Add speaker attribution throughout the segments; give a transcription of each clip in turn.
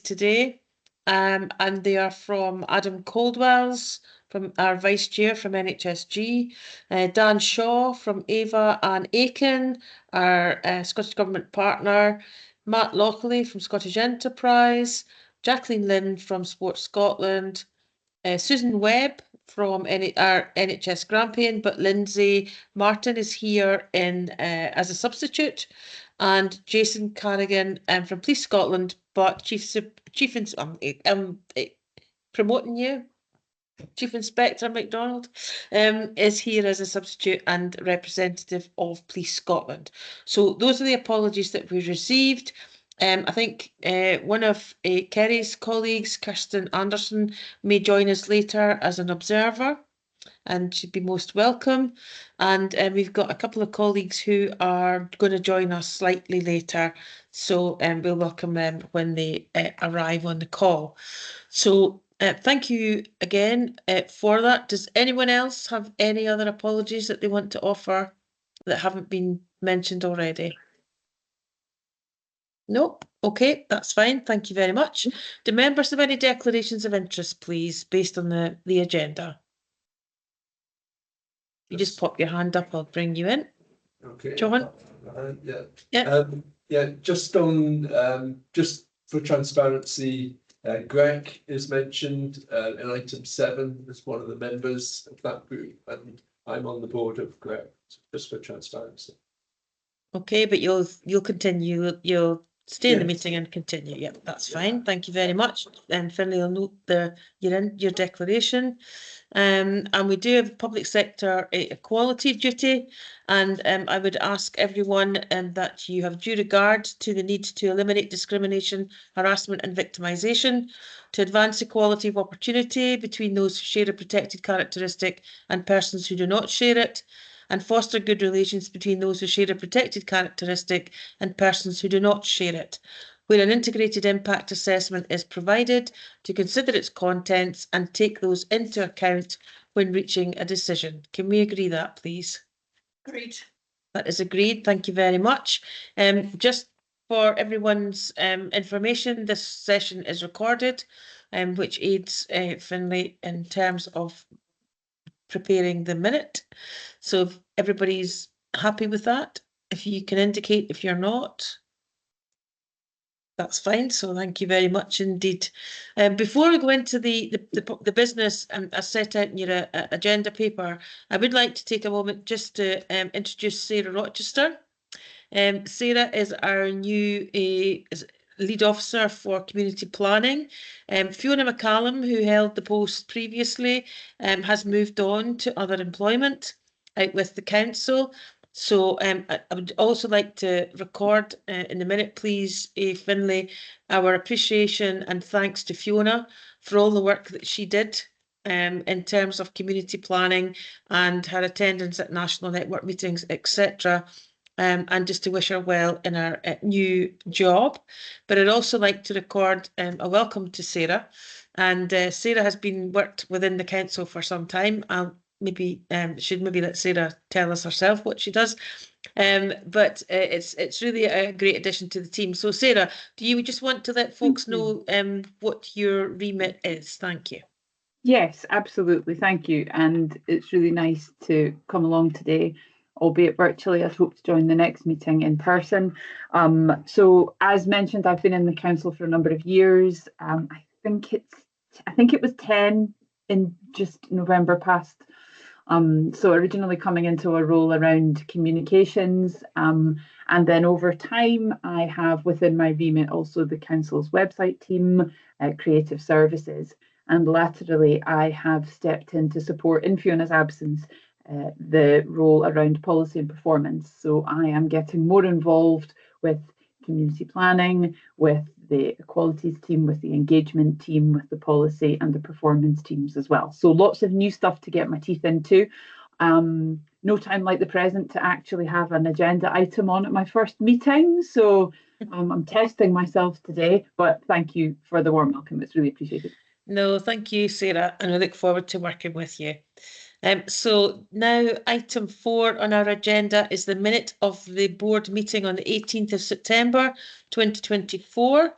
Speaker 1: today, and they are from Adam Caldwell's, from our Vice Chair from NHSG, Dan Shaw from Ava and Aiken, our Scottish Government partner, Matt Lockley from Scottish Enterprise, Jacqueline Lynn from Sports Scotland, Susan Webb from our NHS Grampian, but Lindsay Martin is here as a substitute, and Jason Carrigan from Police Scotland, but promoting you. Chief Inspector MacDonald is here as a substitute and representative of Police Scotland. So those are the apologies that we received. I think one of Kerry's colleagues, Kirsten Anderson, may join us later as an observer, and she'd be most welcome. And we've got a couple of colleagues who are going to join us slightly later, so we'll welcome them when they arrive on the call. So thank you again for that. Does anyone else have any other apologies that they want to offer that haven't been mentioned already? No? Okay, that's fine. Thank you very much. Do members have any declarations of interest, please, based on the agenda? You just pop your hand up, I'll bring you in.
Speaker 2: Okay.
Speaker 1: John?
Speaker 2: Yeah, just on, just for transparency, Greg is mentioned in item 7 as one of the members of that group, and I'm on the board of Greg, just for transparency.
Speaker 1: Okay, but you'll continue, you'll stay in the meeting and continue. Yep, that's fine. Thank you very much. And Finlay will note your declaration. And we do have public sector equality duty, and I would ask everyone that you have due regard to the need to eliminate discrimination, harassment and victimisation, to advance equality of opportunity between those who share a protected characteristic and persons who do not share it, and foster good relations between those who share a protected characteristic and persons who do not share it, where an integrated impact assessment is provided, to consider its contents and take those into account when reaching a decision. Can we agree that, please?
Speaker 3: Agreed.
Speaker 1: That is agreed. Thank you very much. Just for everyone's information, this session is recorded, which aids Finlay in terms of preparing the minute. So if everybody's happy with that, if you can indicate if you're not, that's fine. So thank you very much indeed. Before we go into the business as set out in your agenda paper, I would like to take a moment just to introduce Sarah Rochester. Sarah is our new lead officer for community planning. Fiona McCallum, who held the post previously, has moved on to other employment out with the council. So I would also like to record in the minute, please, Finlay, our appreciation and thanks to Fiona for all the work that she did in terms of community planning and her attendance at national network meetings, etc. And just to wish her well in her new job. But I'd also like to record a welcome to Sarah. And Sarah has been worked within the council for some time. I'll should maybe let Sarah tell us herself what she does. But it's really a great addition to the team. So Sarah, do you just want to let folks know what your remit is? Thank you.
Speaker 3: Yes, absolutely. Thank you. And it's really nice to come along today, albeit virtually. I hope to join the next meeting in person. So as mentioned, I've been in the council for a number of years. I think it was 10 in just November past. So originally coming into a role around communications, and then over time I have within my remit also the council's website team, creative services, and laterally I have stepped in to support in Fiona's absence the role around policy and performance. So I am getting more involved with community planning, with the equalities team, with the engagement team, with the policy and the performance teams as well. So lots of new stuff to get my teeth into. No time like the present to actually have an agenda item on at my first meeting. So I'm testing myself today, but thank you for the warm welcome. It's really appreciated.
Speaker 1: No, thank you, Sarah, and I look forward to working with you. So now item 4 on our agenda is the minute of the board meeting on the 18th of September 2024.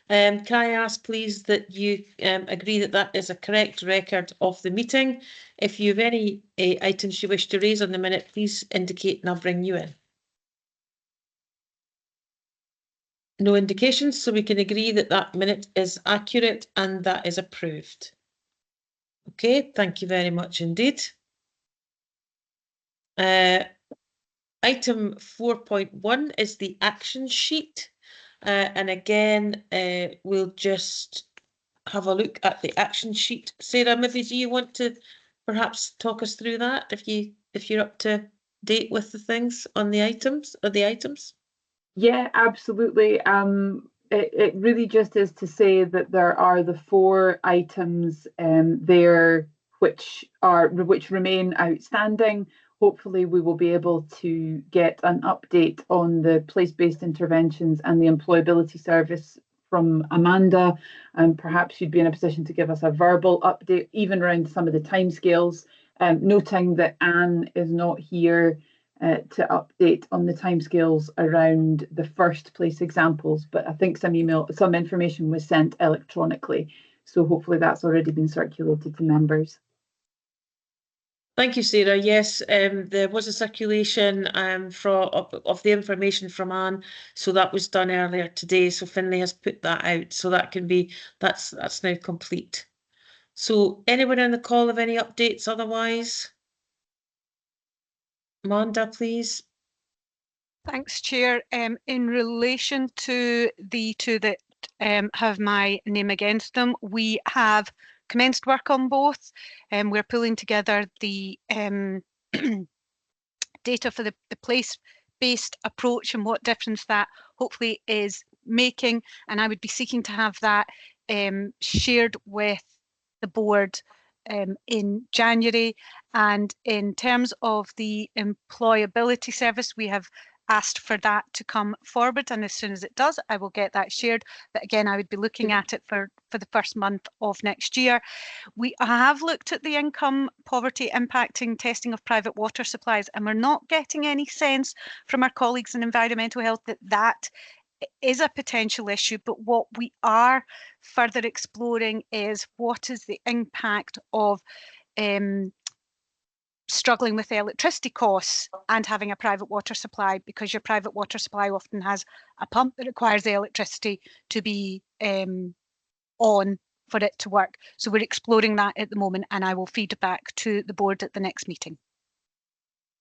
Speaker 1: Can I ask, please, that you agree that that is a correct record of the meeting? If you have any items you wish to raise on the minute, please indicate and I'll bring you in. No indications, so we can agree that that minute is accurate and that is approved. Okay, thank you very much indeed. Item 4.1 is the action sheet. And again, we'll just have a look at the action sheet. Sarah, maybe do you want to perhaps talk us through that if you're up to date with the things on the items or the items?
Speaker 3: Yeah, absolutely. It really just is to say that there are the 4 items there which remain outstanding. Hopefully we will be able to get an update on the place-based interventions and the employability service from Amanda, and perhaps she'd be in a position to give us a verbal update even around some of the timescales, noting that Anne is not here to update on the timescales around the first place examples, but I think some information was sent electronically, so hopefully that's already been circulated to members.
Speaker 1: Thank you, Sarah. Yes, there was a circulation of the information from Anne, so that was done earlier today. So Finlay has put that out, so that can be that's now complete. So anyone on the call have any updates otherwise? Amanda, please.
Speaker 4: Thanks, Chair. In relation to the 2 that have my name against them, we have commenced work on both. We're pulling together the data for the place-based approach and what difference that hopefully is making. And I would be seeking to have that shared with the board in January. And in terms of the employability service, we have asked for that to come forward, and as soon as it does, I will get that shared. But again, I would be looking at it for the first month of next year. We have looked at the income poverty impacting testing of private water supplies, and we're not getting any sense from our colleagues in environmental health that that is a potential issue. But what we are further exploring is what is the impact of struggling with electricity costs and having a private water supply, because your private water supply often has a pump that requires the electricity to be on for it to work. So we're exploring that at the moment, and I will feed back to the board at the next meeting.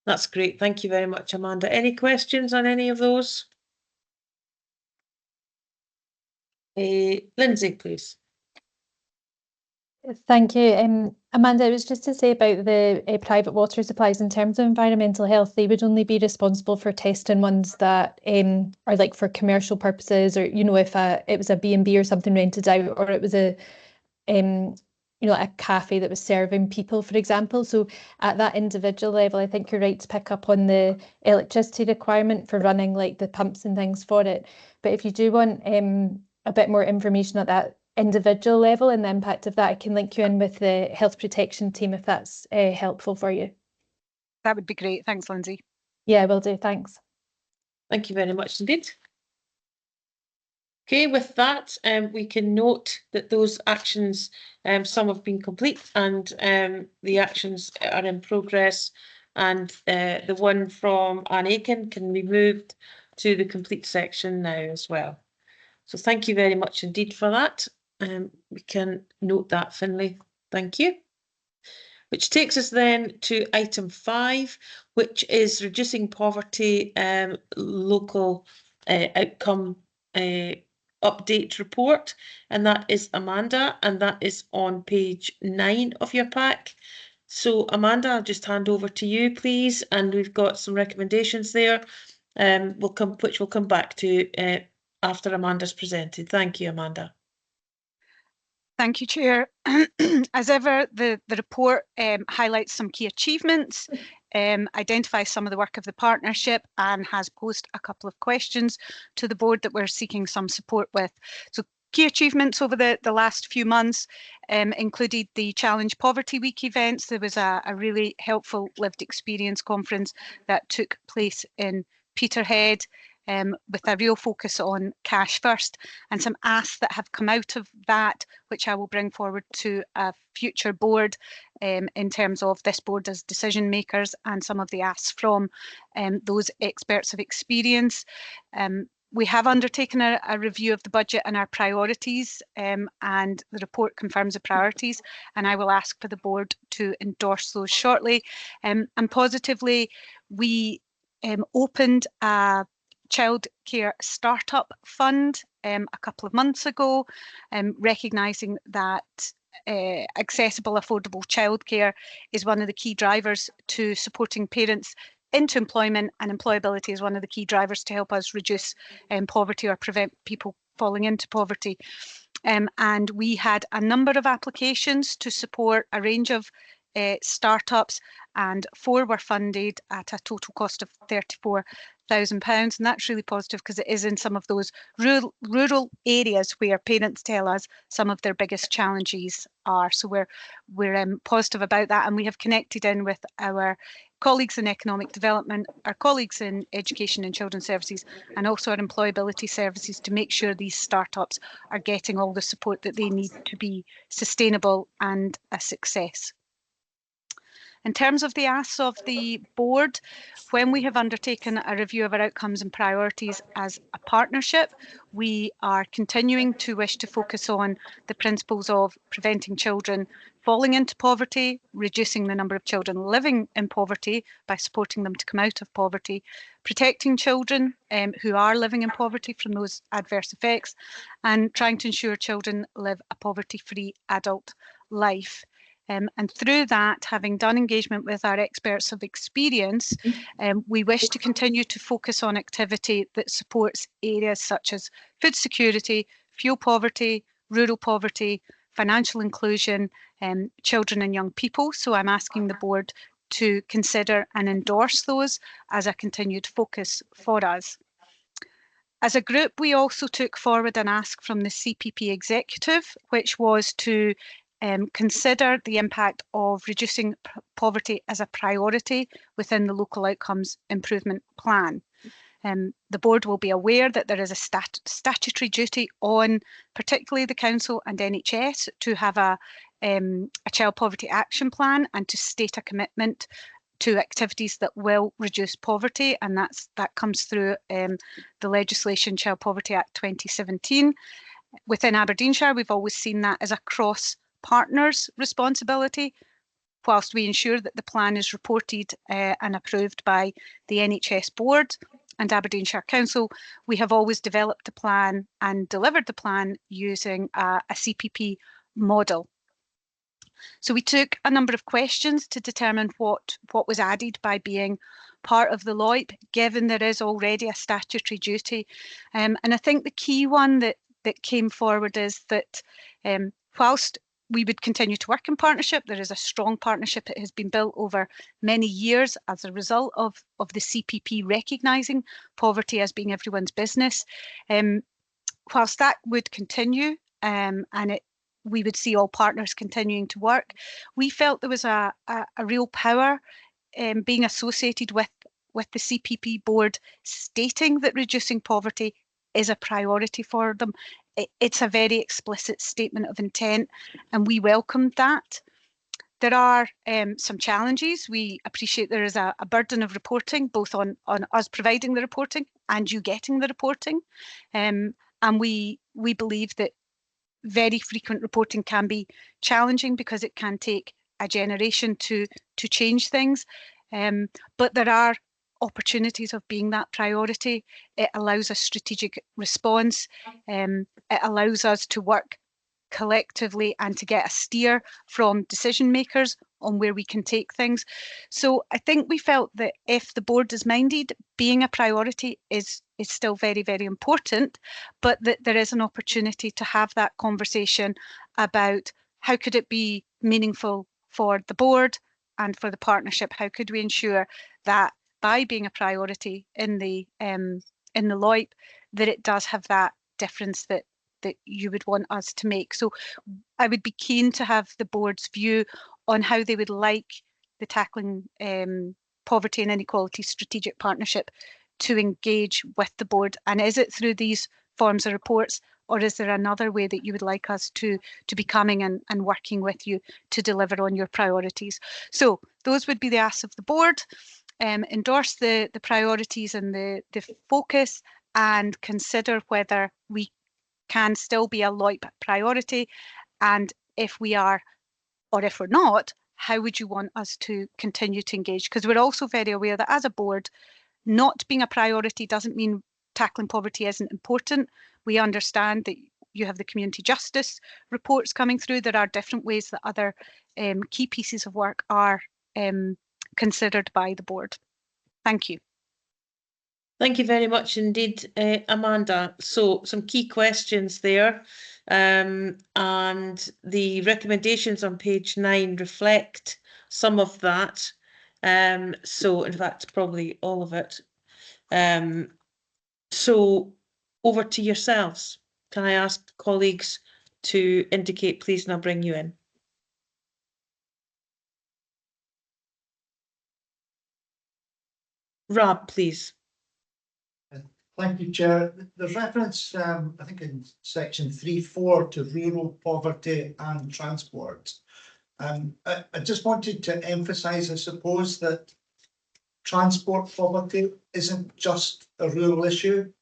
Speaker 1: That's great. Thank you very much, Amanda. Any questions on any of those? Lindsay, please.
Speaker 5: Thank you. Amanda, it was just to say about the private water supplies. In terms of environmental health, they would only be responsible for testing ones that are like for commercial purposes, or, you know, if it was a B&B or something rented out, or it was a a cafe that was serving people, for example. So at that individual level, I think you're right to pick up on the electricity requirement for running like the pumps and things for it. But if you do want a bit more information at that individual level and the impact of that, I can link you in with the health protection team if that's helpful for you.
Speaker 4: That would be great. Thanks, Lindsay.
Speaker 5: Yeah, will do. Thanks.
Speaker 1: Thank you very much indeed. Okay, with that, we can note that those actions, some have been complete and the actions are in progress, and the one from Anne Aiken can be moved to the complete section now as well. So thank you very much indeed for that. We can note that, Finlay. Thank you. Which takes us then to item 5, which is reducing poverty local outcome update report, and that is Amanda, and that is on page 9 of your pack. So Amanda, I'll just hand over to you, please, and we've got some recommendations there, which we'll come back to after Amanda's presented. Thank you, Amanda.
Speaker 4: Thank you, Chair. As ever, the report highlights some key achievements, identifies some of the work of the partnership, and has posed a couple of questions to the board that we're seeking some support with. So key achievements over the last few months included the Challenge Poverty Week events. There was a really helpful lived experience conference that took place in Peterhead. with a real focus on cash first, and some asks that have come out of that, which I will bring forward to a future board in terms of this board as decision makers, and some of the asks from those experts of experience. We have undertaken a review of the budget and our priorities, and the report confirms the priorities, and I will ask for the board to endorse those shortly. And positively, we opened a childcare startup fund a couple of months ago, recognising that accessible, affordable childcare is one of the key drivers to supporting parents into employment, and employability is one of the key drivers to help us reduce poverty or prevent people falling into poverty. And we had a number of applications to support a range of startups, and 4 were funded at a total cost of £34,000, and that's really positive because it is in some of those rural areas where parents tell us some of their biggest challenges are. So we're positive about that, and we have connected in with our colleagues in economic development, our colleagues in education and children's services, and also our employability services to make sure these startups are getting all the support that they need to be sustainable and a success. In terms of the asks of the board, when we have undertaken a review of our outcomes and priorities as a partnership, we are continuing to wish to focus on the principles of preventing children falling into poverty, reducing the number of children living in poverty by supporting them to come out of poverty, protecting children who are living in poverty from those adverse effects, and trying to ensure children live a poverty-free adult life. And through that, having done engagement with our experts of experience, we wish to continue to focus on activity that supports areas such as food security, fuel poverty, rural poverty, financial inclusion, children and young people. So I'm asking the board to consider and endorse those as a continued focus for us. As a group, we also took forward an ask from the CPP executive, which was to consider the impact of reducing poverty as a priority within the local outcomes improvement plan. The board will be aware that there is a statutory duty on particularly the council and NHS to have a child poverty action plan and to state a commitment to activities that will reduce poverty, and that comes through the legislation Child Poverty Act 2017. Within Aberdeenshire, we've always seen that as a cross-partners responsibility. Whilst we ensure that the plan is reported and approved by the NHS board and Aberdeenshire Council, we have always developed the plan and delivered the plan using a CPP model. So we took a number of questions to determine what was added by being part of the LOIP, given there is already a statutory duty. And I think the key one that came forward is that whilst we would continue to work in partnership, there is a strong partnership that has been built over many years as a result of the CPP recognising poverty as being everyone's business. Whilst that would continue and we would see all partners continuing to work, we felt there was a real power being associated with the CPP board stating that reducing poverty is a priority for them. It's a very explicit statement of intent, and we welcomed that. There are some challenges. We appreciate there is a burden of reporting, both on us providing the reporting and you getting the reporting. And we believe that very frequent reporting can be challenging because it can take a generation to change things. But there are opportunities of being that priority. It allows a strategic response. It allows us to work collectively and to get a steer from decision makers on where we can take things. So I think we felt that if the board is minded, being a priority is still very, very important, but that there is an opportunity to have that conversation about how could it be meaningful for the board and for the partnership. How could we ensure that by being a priority in the LOIP, that it does have that difference that you would want us to make. So I would be keen to have the board's view on how they would like the Tackling Poverty and Inequality Strategic Partnership to engage with the board? And is it through these forms of reports, or is there another way that you would like us to be coming and working with you to deliver on your priorities? So those would be the asks of the board. Endorse the priorities and the focus, and consider whether we can still be a LOIP priority, and if we are, or if we're not, how would you want us to continue to engage? Because we're also very aware that as a board, not being a priority doesn't mean tackling poverty isn't important. We understand that you have the community justice reports coming through. There are different ways that other key pieces of work are considered by the board. Thank you.
Speaker 1: Thank you very much indeed, Amanda. So some key questions there, and the recommendations on page 9 reflect some of that. So in fact, probably all of it. So over to yourselves. Can I ask colleagues to indicate, please, and I'll bring you in. Rob, please.
Speaker 6: Thank you, Chair. There's reference, I think in section 3.4 to rural poverty and transport. I just wanted to emphasise, I suppose, that transport poverty isn't just a rural issue.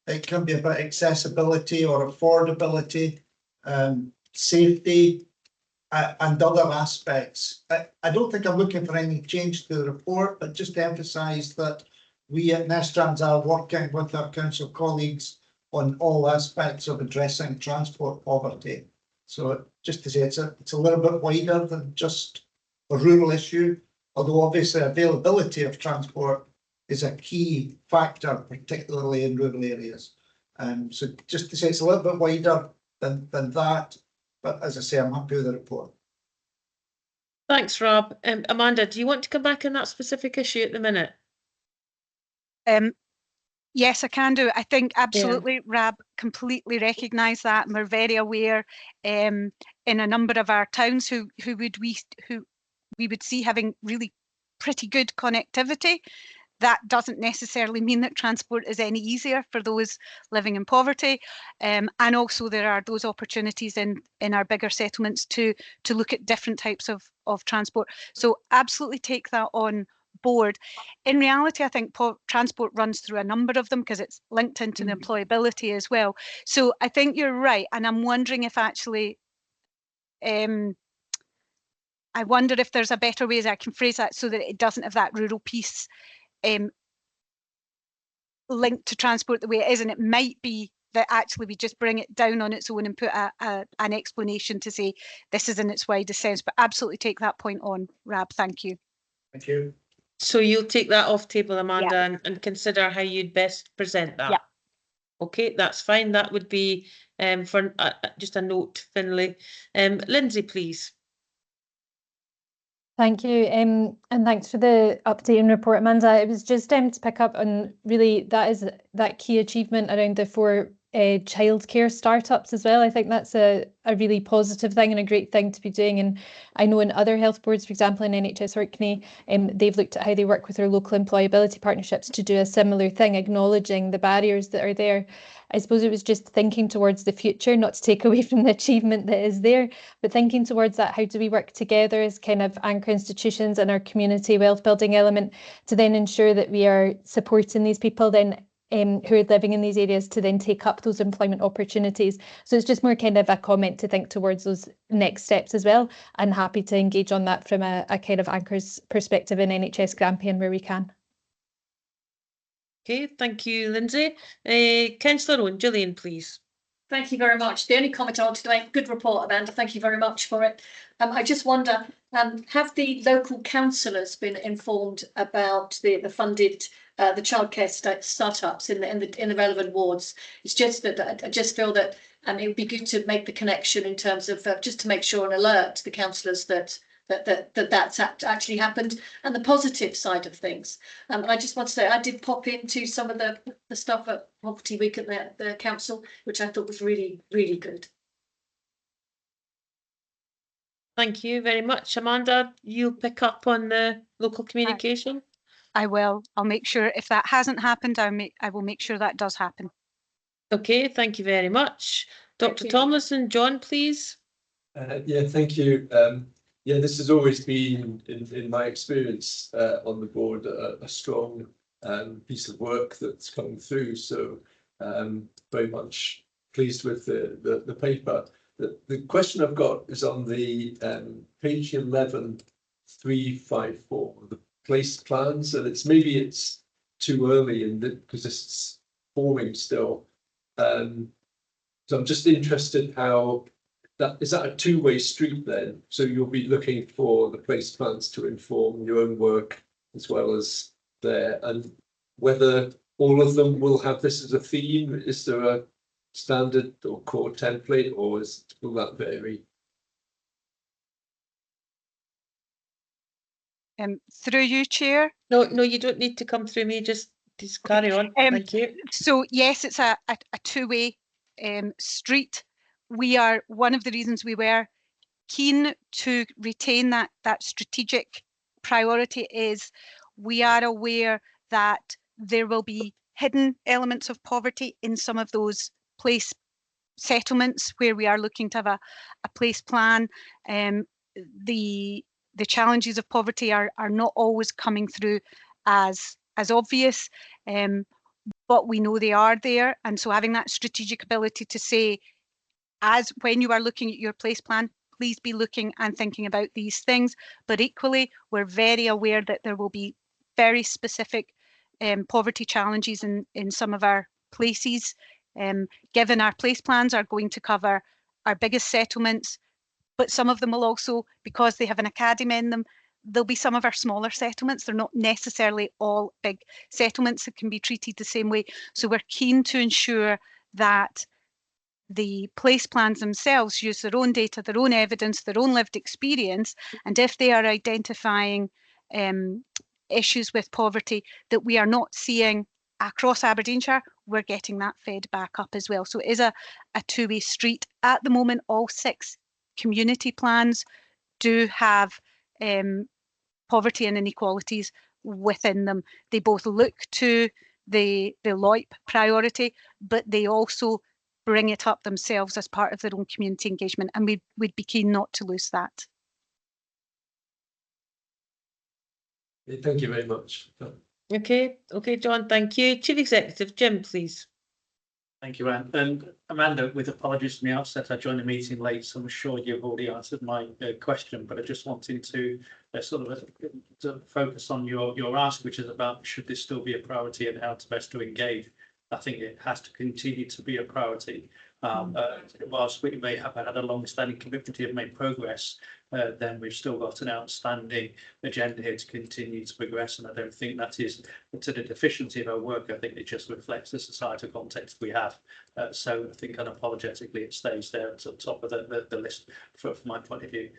Speaker 6: It can be about accessibility or affordability, safety, and other aspects. I don't think I'm looking for any change to the report, but just to emphasise that we at Nestrans are working with our council colleagues on all aspects of addressing transport poverty. So just to say, it's a little bit wider than just a rural issue, although obviously availability of transport is a key factor, particularly in rural areas. So just to say, it's a little bit wider than that, but as I say, I'm happy with the report.
Speaker 1: Thanks, Rob. Amanda, do you want to come back on that specific issue at the minute?
Speaker 4: Yes, I can do. I think absolutely, Rab, completely recognise that, and we're very aware in a number of our towns who we would see having really pretty good connectivity. That doesn't necessarily mean that transport is any easier for those living in poverty, and also there are those opportunities in our bigger settlements to look at different types of transport. So absolutely take that on board. In reality, I think transport runs through a number of them because it's linked into the employability as well. So I think you're right, and I'm wondering if actually I wonder if there's a better way as I can phrase that so that it doesn't have that rural piece linked to transport the way it is, and it might be that actually we just bring it down on its own and put an explanation to say this is in its widest sense. But absolutely take that point on, Rab. Thank you.
Speaker 6: Thank you.
Speaker 1: So you'll take that off table, Amanda, and consider how you'd best present that.
Speaker 4: Yeah.
Speaker 1: Okay, that's fine. That would be for just a note, Finlay. Lindsay, please.
Speaker 5: Thank you, and thanks for the update and report, Amanda. It was just to pick up on really that key achievement around the 4 childcare startups as well. I think that's a really positive thing and a great thing to be doing. And I know in other health boards, for example, in NHS Orkney, they've looked at how they work with their local employability partnerships to do a similar thing, acknowledging the barriers that are there. I suppose it was just thinking towards the future, not to take away from the achievement that is there, but thinking towards that, how do we work together as kind of anchor institutions and our community wealth building element to then ensure that we are supporting these people then who are living in these areas to then take up those employment opportunities. So it's just more kind of a comment to think towards those next steps as well, and happy to engage on that from a kind of anchors perspective in NHS Grampian where we can.
Speaker 1: Okay, thank you, Lindsay. Councillor Owen, Gillian, please.
Speaker 7: Thank you very much. The only comment I wanted to make, good report, Amanda. Thank you very much for it. I just wonder, have the local councillors been informed about the funded the childcare startups in the relevant wards? It's just that I just feel that it would be good to make the connection in terms of just to make sure and alert the councillors that's actually happened, and the positive side of things. And I just want to say I did pop into some of the stuff at Poverty Week at the council, which I thought was really, really good.
Speaker 1: Thank you very much. Amanda, you'll pick up on the local communication.
Speaker 4: I will. I'll make sure if that hasn't happened, I will make sure that does happen.
Speaker 1: Okay, thank you very much. Dr.
Speaker 7: you.
Speaker 1: Tomlinson, John, please.
Speaker 2: Yeah, thank you. Yeah, this has always been, in my experience on the board, a strong piece of work that's come through. So very much pleased with the paper. The question I've got is on the page 11.354, the place plans, and it's too early in because it's forming still. So I'm just interested how is that a two-way street then? So you'll be looking for the place plans to inform your own work as well as there, and whether all of them will have this as a theme. Is there a standard or core template, or will that vary?
Speaker 4: Through you, Chair.
Speaker 1: No, you don't need to come through me. Just carry on. Thank you.
Speaker 4: So yes, it's a two-way street. We are, one of the reasons we were keen to retain that strategic priority is we are aware that there will be hidden elements of poverty in some of those place settlements where we are looking to have a place plan. The challenges of poverty are not always coming through as obvious, but we know they are there, and so having that strategic ability to say, as when you are looking at your place plan, please be looking and thinking about these things. But equally, we're very aware that there will be very specific poverty challenges in some of our places. Given our place plans are going to cover our biggest settlements, but some of them will also, because they have an academy in them, there'll be some of our smaller settlements. They're not necessarily all big settlements that can be treated the same way. So we're keen to ensure that the place plans themselves use their own data, their own evidence, their own lived experience, and if they are identifying issues with poverty that we are not seeing across Aberdeenshire, we're getting that fed back up as well. So it is a two-way street. At the moment, all 6 community plans do have poverty and inequalities within them. They both look to the LOIP priority, but they also bring it up themselves as part of their own community engagement, and we'd be keen not to lose that.
Speaker 2: Thank you very much.
Speaker 1: Okay, John, thank you. Chief Executive, Jim, please.
Speaker 8: Thank you, Anne. And Amanda, with apologies from the outset, I joined the meeting late, so I'm sure you've already answered my question, but I just wanted to to focus on your ask, which is about should this still be a priority and how to best to engage. I think it has to continue to be a priority. Whilst we may have had a long-standing commitment to have made progress, then we've still got an outstanding agenda here to continue to progress, and I don't think that is to the deficiency of our work. I think it just reflects the societal context we have. So I think unapologetically it stays there at the top of the list from my point of view.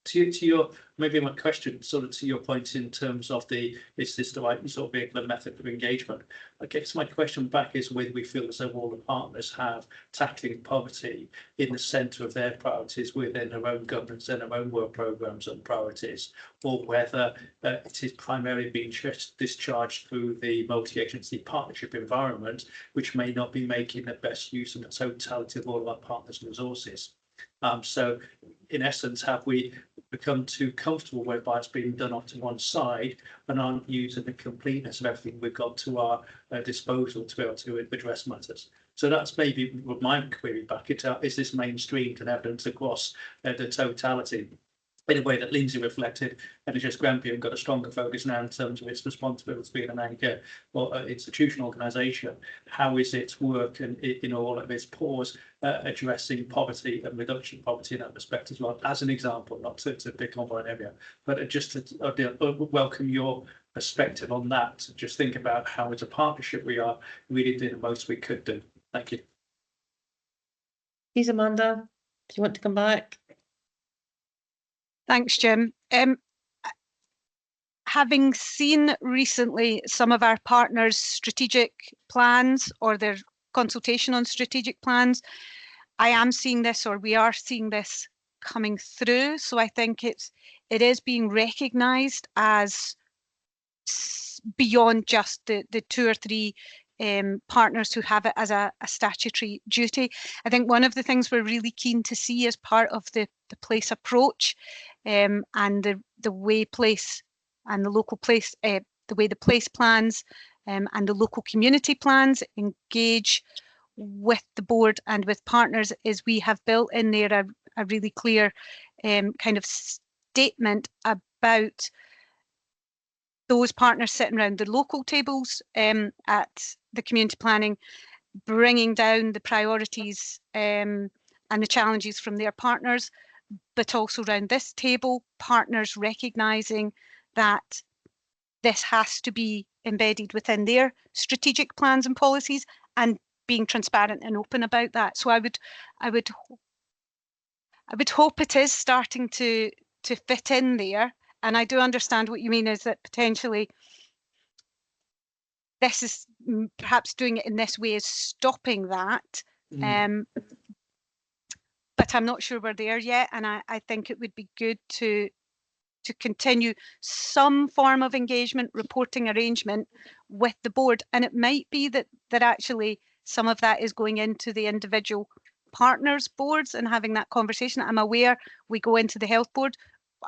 Speaker 8: To your, maybe my question sort of to your point in terms of is this the right sort of vehicle and method of engagement? I guess my question back is whether we feel as though all the partners have tackling poverty in the centre of their priorities within their own governance and their own work programmes and priorities, or whether it is primarily being discharged through the multi-agency partnership environment, which may not be making the best use of the totality of all of our partners' resources. So in essence, have we become too comfortable whereby it's being done off to one side and aren't using the completeness of everything we've got to our disposal to be able to address matters? So that's maybe my query back. Is this mainstreamed and evidence across the totality in a way that Lindsay reflected, and it's just Grampian got a stronger focus now in terms of its responsibility being an anchor or institutional organisation. How is its work and in all of its pause addressing poverty and reduction of poverty in that respect as well? As an example, not to pick on one area, but just to welcome your perspective on that. Just think about how, as a partnership, we are really doing the most we could do. Thank you.
Speaker 1: Please, Amanda, do you want to come back?
Speaker 4: Thanks, Jim. Having seen recently some of our partners' strategic plans or their consultation on strategic plans, I am seeing this, or we are seeing this coming through. So I think it is being recognised as beyond just the 2 or 3 partners who have it as a statutory duty. I think one of the things we're really keen to see as part of the place approach and the way place and the local place, the way the place plans and the local community plans engage with the board and with partners, is we have built in there a really clear kind of statement about those partners sitting around the local tables at the community planning, bringing down the priorities and the challenges from their partners, but also around this table, partners recognising that this has to be embedded within their strategic plans and policies, and being transparent and open about that. So I would hope it is starting to fit in there. And I do understand what you mean, is that potentially this is perhaps doing it in this way is stopping that. But I'm not sure we're there yet. And I think it would be good to continue some form of engagement reporting arrangement with the board. And it might be that actually some of that is going into the individual partners boards and having that conversation. I'm aware we go into the health board.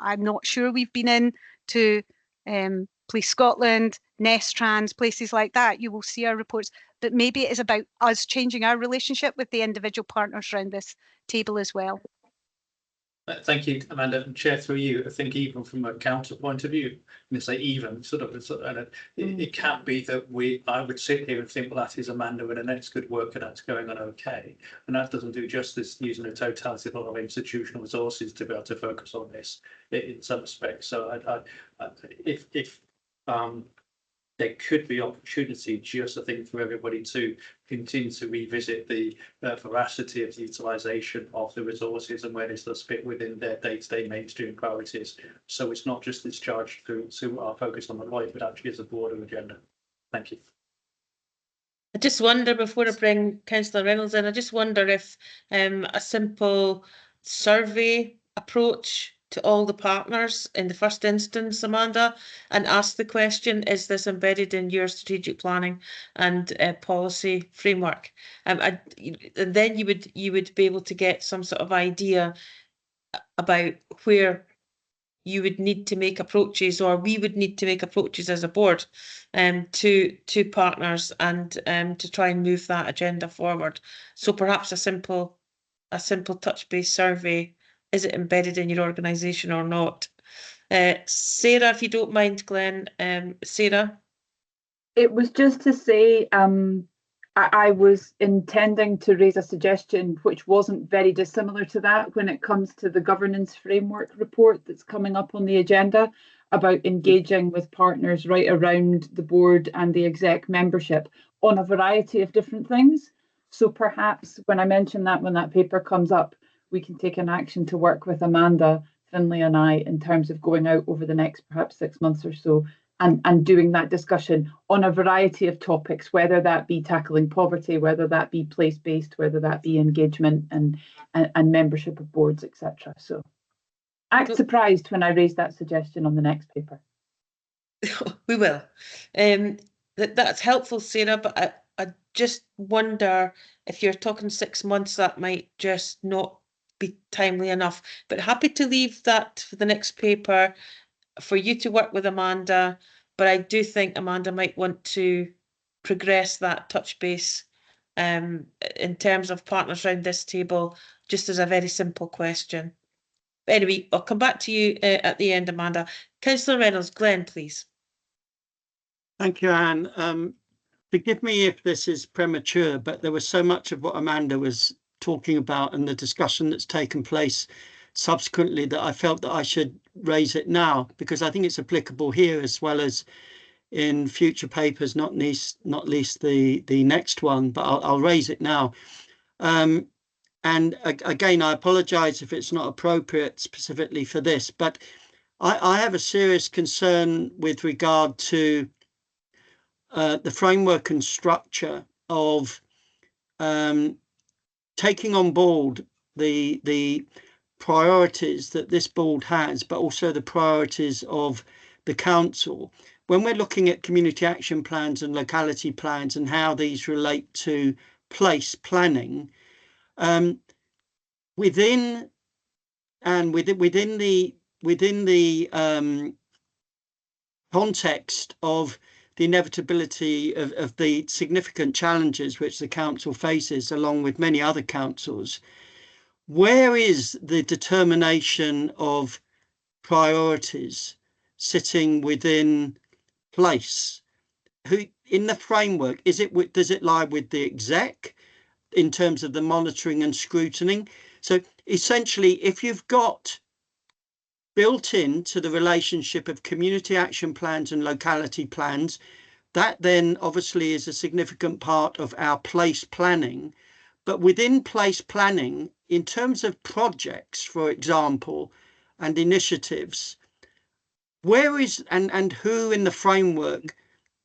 Speaker 4: I'm not sure we've been in to Police Scotland, Nest Trans, places like that. You will see our reports, but maybe it is about us changing our relationship with the individual partners around this table as well.
Speaker 8: Thank you, Amanda. And Chair, through you, I think even from a counter point of view, and say even it can be that I would sit here and think, well, that is Amanda and Annette's good work and that's going on okay. And that doesn't do justice using the totality of a lot of institutional resources to be able to focus on this in some respects. So if there could be opportunity, just I think, for everybody to continue to revisit the veracity of the utilisation of the resources and where this does fit within their day-to-day mainstream priorities. So it's not just discharged to our focus on the LOIP, but actually as a broader agenda. Thank you.
Speaker 1: I just wonder, before I bring Councillor Reynolds in, I just wonder if a simple survey approach to all the partners in the first instance, Amanda, and ask the question, is this embedded in your strategic planning and policy framework? And then you would be able to get some sort of idea about where you would need to make approaches, or we would need to make approaches as a board to partners and to try and move that agenda forward. So perhaps a simple touch-based survey. Is it embedded in your organisation or not? Sarah, if you don't mind, Glenn. Sarah?
Speaker 3: It was just to say I was intending to raise a suggestion which wasn't very dissimilar to that when it comes to the governance framework report that's coming up on the agenda about engaging with partners right around the board and the exec membership on a variety of different things. So perhaps when I mention that, when that paper comes up, we can take an action to work with Amanda, Finlay and I in terms of going out over the next perhaps 6 months or so and doing that discussion on a variety of topics, whether that be tackling poverty, whether that be place-based, whether that be engagement and membership of boards, etc. So act surprised when I raise that suggestion on the next paper.
Speaker 1: We will. That's helpful, Sarah, but I just wonder if you're talking 6 months, that might just not be timely enough. But happy to leave that for the next paper for you to work with Amanda. But I do think Amanda might want to progress that touch base in terms of partners around this table, just as a very simple question. But anyway, I'll come back to you at the end, Amanda. Councillor Reynolds, Glenn, please.
Speaker 9: Thank you, Anne. Forgive me if this is premature, but there was so much of what Amanda was talking about and the discussion that's taken place subsequently that I felt that I should raise it now, because I think it's applicable here as well as in future papers, not least the next one, but I'll raise it now. And again, I apologise if it's not appropriate specifically for this, but I have a serious concern with regard to the framework and structure of taking on board the priorities that this board has, but also the priorities of the council, when we're looking at community action plans and locality plans and how these relate to place planning, within the context of the inevitability of the significant challenges which the council faces, along with many other councils, where is the determination of priorities sitting within place? Who in the framework does it lie with the exec in terms of the monitoring and scrutiny? So essentially, if you've got built into the relationship of community action plans and locality plans, that then obviously is a significant part of our place planning. But within place planning, in terms of projects, for example, and initiatives, where is and who in the framework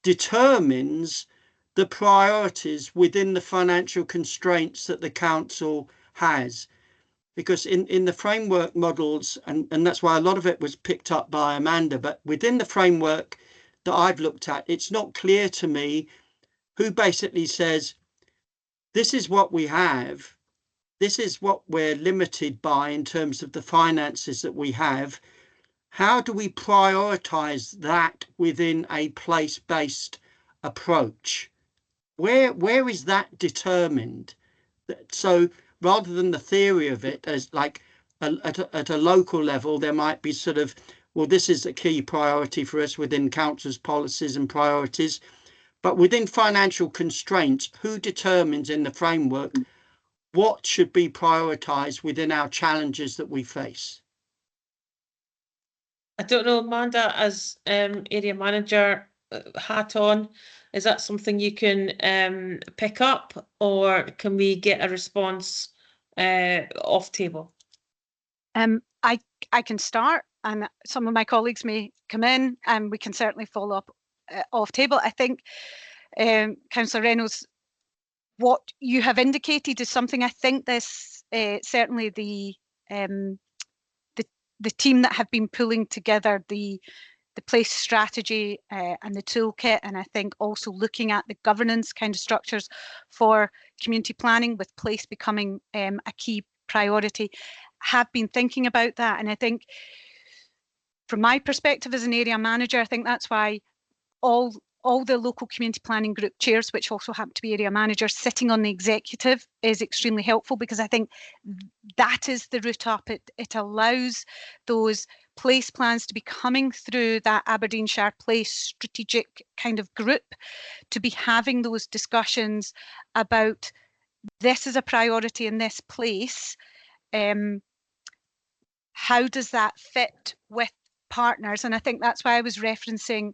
Speaker 9: determines the priorities within the financial constraints that the council has? Because in the framework models, and that's why a lot of it was picked up by Amanda, but within the framework that I've looked at, it's not clear to me who basically says, this is what we have, this is what we're limited by in terms of the finances that we have. How do we prioritize that within a place-based approach? Where is that determined? So rather than the theory of it as like at a local level, there might be sort of, well, this is a key priority for us within council's policies and priorities. But within financial constraints, who determines in the framework what should be prioritised within our challenges that we face?
Speaker 1: I don't know, Amanda, as area manager hat on, is that something you can pick up, or can we get a response off table?
Speaker 4: I can start, and some of my colleagues may come in, and we can certainly follow up off table. I think, Councillor Reynolds, what you have indicated is something I think this certainly the team that have been pulling together the place strategy and the toolkit, and I think also looking at the governance kind of structures for community planning, with place becoming a key priority, have been thinking about that. And I think from my perspective as an area manager, I think that's why all the local community planning group chairs, which also happen to be area managers, sitting on the executive is extremely helpful, because I think that is the route up. It allows those place plans to be coming through that Aberdeenshire Place strategic kind of group, to be having those discussions about, this is a priority in this place. How does that fit with partners? And I think that's why I was referencing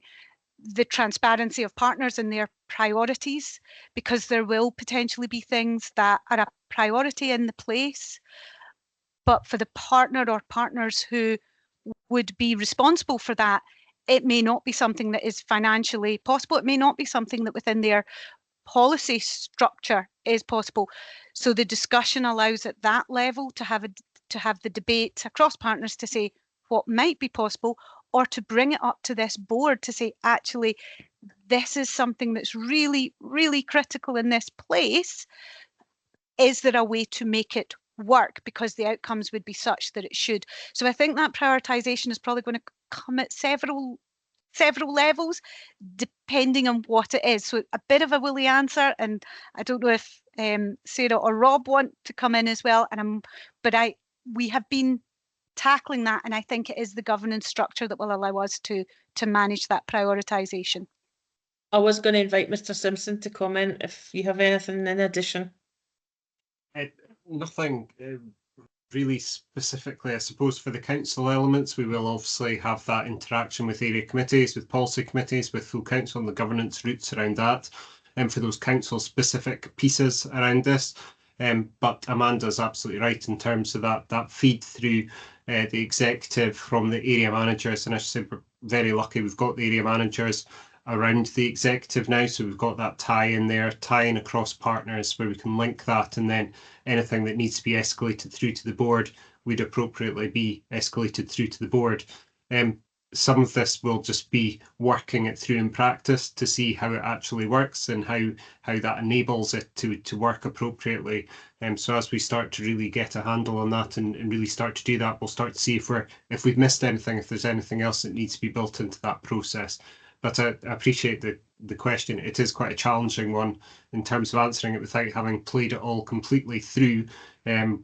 Speaker 4: the transparency of partners and their priorities, because there will potentially be things that are a priority in the place, but for the partner or partners who would be responsible for that, it may not be something that is financially possible. It may not be something that within their policy structure is possible. So the discussion allows at that level to have the debate across partners to say what might be possible, or to bring it up to this board to say, actually, this is something that's really, really critical in this place. Is there a way to make it work? Because the outcomes would be such that it should. So I think that prioritisation is probably going to come at several levels, depending on what it is. So a bit of a woolly answer, and I don't know if Sarah or Rob want to come in as well. We have been tackling that, and I think it is the governance structure that will allow us to manage that prioritisation.
Speaker 1: I was going to invite Mr. Simpson to comment if you have anything in addition.
Speaker 10: Nothing really specifically. I suppose for the council elements, we will obviously have that interaction with area committees, with policy committees, with full council, and the governance routes around that, and for those council specific pieces around this. But Amanda's absolutely right in terms of that feed through the executive from the area managers, and I should say we're very lucky we've got the area managers around the executive now, so we've got that tie in there, tying across partners where we can link that, and then anything that needs to be escalated through to the board would appropriately be escalated through to the board. some of this will just be working it through in practice to see how it actually works and how that enables it to work appropriately. So as we start to really get a handle on that and really start to do that, we'll start to see if we've missed anything, if there's anything else that needs to be built into that process. But I appreciate the question. It is quite a challenging one in terms of answering it without having played it all completely through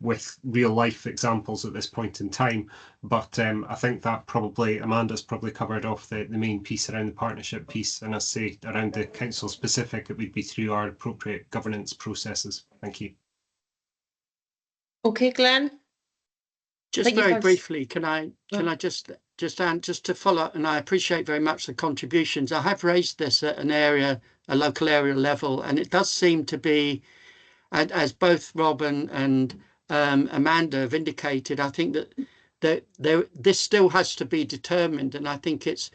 Speaker 10: with real life examples at this point in time. But I think that probably Amanda's probably covered off the main piece around the partnership piece, and as I say, around the council specific, it would be through our appropriate governance processes. Thank you.
Speaker 1: Okay, Glenn.
Speaker 9: Just very briefly, can I just to follow up, and I appreciate very much the contributions. I have raised this at a local area level, and it does seem to be, as both Rob and Amanda have indicated, I think that this still has to be determined, and I think it's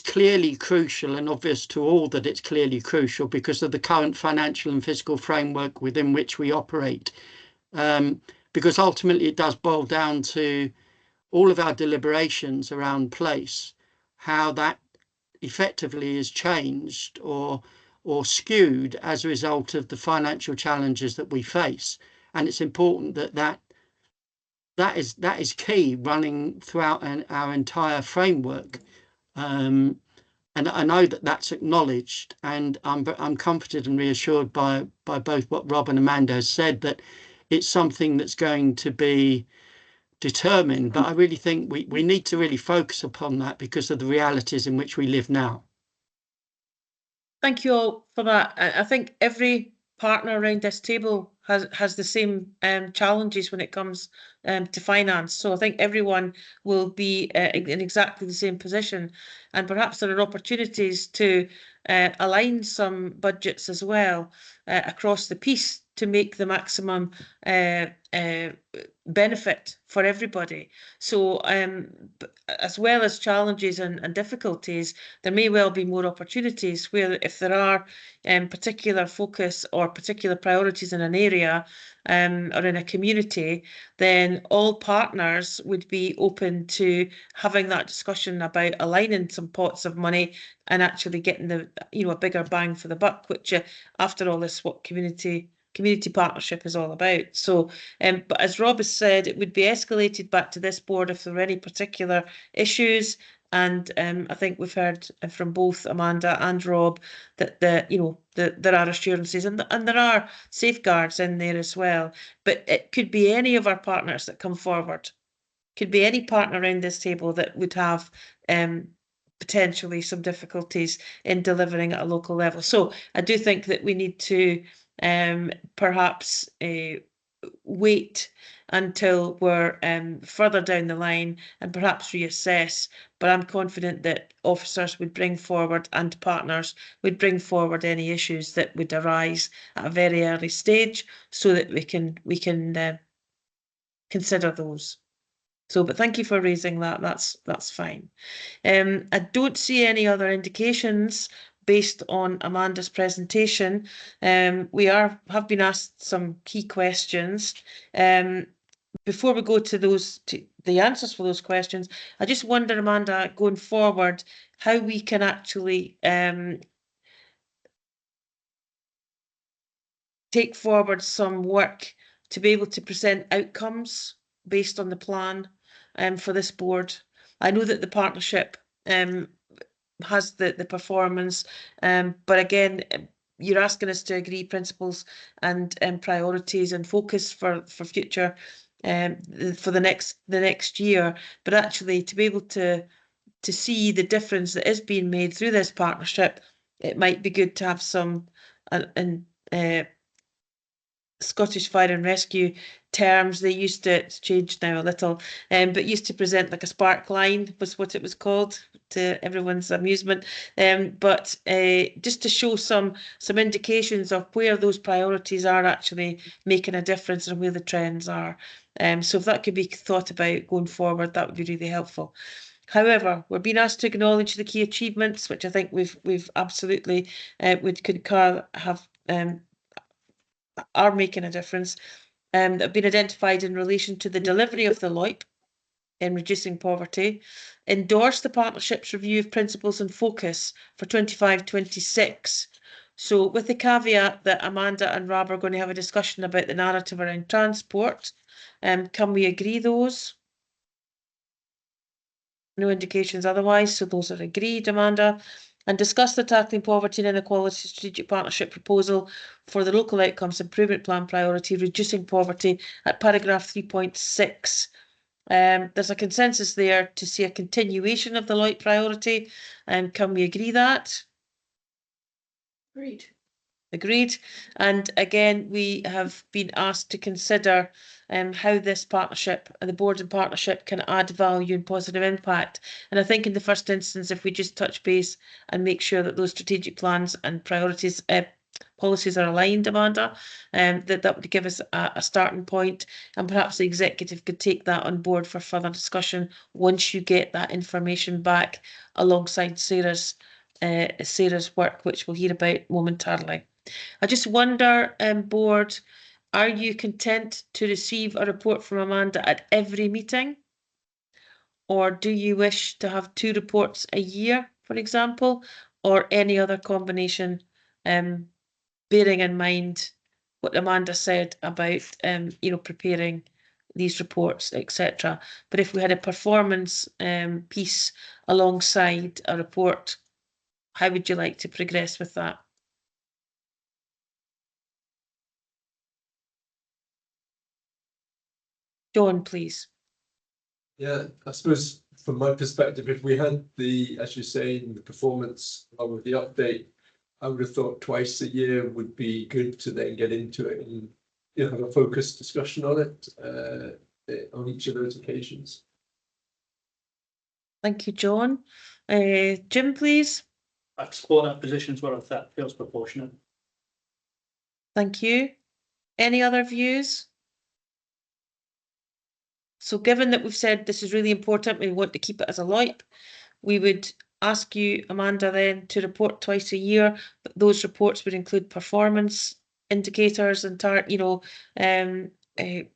Speaker 9: clearly crucial and obvious to all that it's clearly crucial because of the current financial and fiscal framework within which we operate. Because ultimately it does boil down to all of our deliberations around place, how that effectively is changed or skewed as a result of the financial challenges that we face. And it's important that is key running throughout our entire framework. And I know that that's acknowledged, and I'm comforted and reassured by both what Rob and Amanda has said, that it's something that's going to be determined. But I really think we need to really focus upon that because of the realities in which we live now.
Speaker 1: Thank you all for that. I think every partner around this table has the same challenges when it comes to finance. So I think everyone will be in exactly the same position, and perhaps there are opportunities to align some budgets as well across the piece to make the maximum benefit for everybody. So as well as challenges and difficulties, there may well be more opportunities where if there are particular focus or particular priorities in an area or in a community, then all partners would be open to having that discussion about aligning some pots of money and actually getting a bigger bang for the buck, which after all is what community partnership is all about. So, but as Rob has said, it would be escalated back to this board if there were any particular issues. And I think we've heard from both Amanda and Rob that there are assurances and there are safeguards in there as well. But it could be any of our partners that come forward. Could be any partner around this table that would have potentially some difficulties in delivering at a local level. So I do think that we need to perhaps wait until we're further down the line and perhaps reassess. But I'm confident that officers would bring forward and partners would bring forward any issues that would arise at a very early stage so that we can consider those. So, but thank you for raising that. That's fine. I don't see any other indications based on Amanda's presentation. We have been asked some key questions. Before we go to the answers for those questions, I just wonder, Amanda, going forward, how we can actually take forward some work to be able to present outcomes based on the plan for this board. I know that the partnership has the performance, but again, you're asking us to agree principles and priorities and focus for future for the next year, but actually to be able to see the difference that is being made through this partnership, it might be good to have some Scottish Fire and Rescue terms. They used to, it's changed now a little, but used to present like a spark line was what it was called, to everyone's amusement. But just to show some indications of where those priorities are actually making a difference and where the trends are. So if that could be thought about going forward, that would be really helpful. However, we're being asked to acknowledge the key achievements, which I think we've absolutely would concur are making a difference, that have been identified in relation to the delivery of the LOIP in reducing poverty, endorse the partnership's review of principles and focus for 25-26. So with the caveat that Amanda and Rob are going to have a discussion about the narrative around transport, can we agree those? No indications otherwise, so those are agreed, Amanda. And discuss the tackling poverty and inequality strategic partnership proposal for the local outcomes improvement plan priority, reducing poverty at paragraph 3.6. There's a consensus there to see a continuation of the LOIP priority. Can we agree that?
Speaker 7: Agreed.
Speaker 1: Agreed. And again, we have been asked to consider how this partnership and the board and partnership can add value and positive impact. And I think in the first instance, if we just touch base and make sure that those strategic plans and priorities, policies are aligned, Amanda, that would give us a starting point, and perhaps the executive could take that on board for further discussion once you get that information back alongside Sarah's work, which we'll hear about momentarily. I just wonder, board, are you content to receive a report from Amanda at every meeting? Or do you wish to have 2 reports a year, for example, or any other combination, bearing in mind what Amanda said about, preparing these reports, etc. But if we had a performance piece alongside a report, how would you like to progress with that? John, please.
Speaker 2: Yeah, I suppose from my perspective, if we had the, as you say, the performance along with the update, I would have thought twice a year would be good to then get into it and have a focused discussion on it on each of those occasions.
Speaker 1: Thank you, John. Jim, please.
Speaker 8: I support that position as well if that feels proportionate.
Speaker 1: Thank you. Any other views? So given that we've said this is really important, we want to keep it as a LOIP, we would ask you, Amanda, then to report twice a year, but those reports would include performance indicators and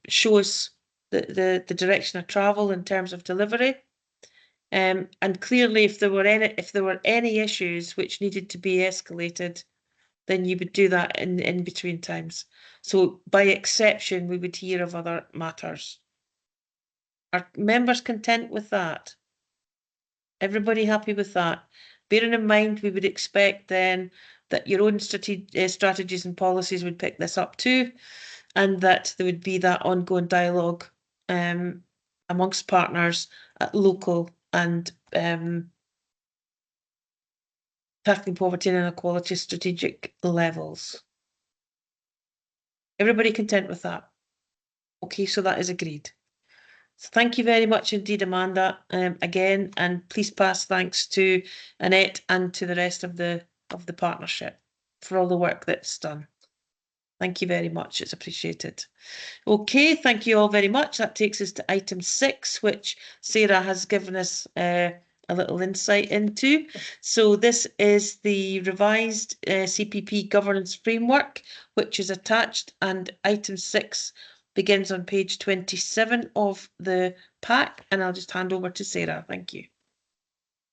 Speaker 1: shows the direction of travel in terms of delivery. And clearly, if there were any issues which needed to be escalated, then you would do that in between times. So by exception, we would hear of other matters. Are members content with that? Everybody happy with that? Bearing in mind, we would expect then that your own strategies and policies would pick this up too, and that there would be that ongoing dialogue amongst partners at local and tackling poverty and inequality strategic levels. Everybody content with that? Okay, so that is agreed. So thank you very much indeed, Amanda, again, and please pass thanks to Annette and to the rest of the partnership for all the work that's done. Thank you very much, it's appreciated. Okay, thank you all very much. That takes us to item 6, which Sarah has given us a little insight into. So this is the revised CPP governance framework, which is attached, and item 6 begins on page 27 of the pack, and I'll just hand over to Sarah. Thank you.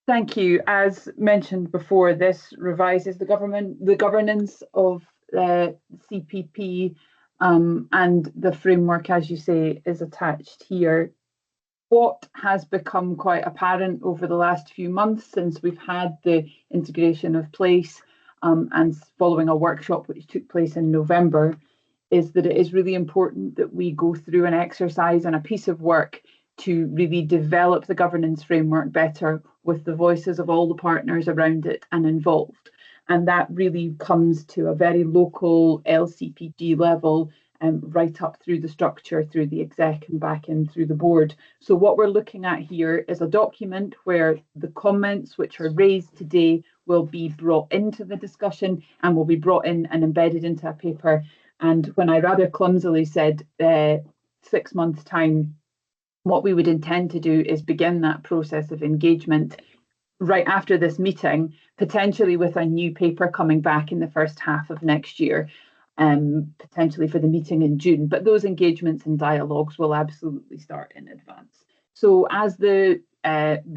Speaker 3: Thank you. As mentioned before, this revises the governance of CPP, and the framework, as you say, is attached here. What has become quite apparent over the last few months since we've had the integration of place and following a workshop which took place in November, is that it is really important that we go through an exercise and a piece of work to really develop the governance framework better with the voices of all the partners around it and involved. And that really comes to a very local LCPG level, right up through the structure, through the exec and back in through the board. So what we're looking at here is a document where the comments which are raised today will be brought into the discussion and will be brought in and embedded into a paper. And when I rather clumsily said 6 months' time, what we would intend to do is begin that process of engagement right after this meeting, potentially with a new paper coming back in the first half of next year, potentially for the meeting in June. But those engagements and dialogues will absolutely start in advance. So as the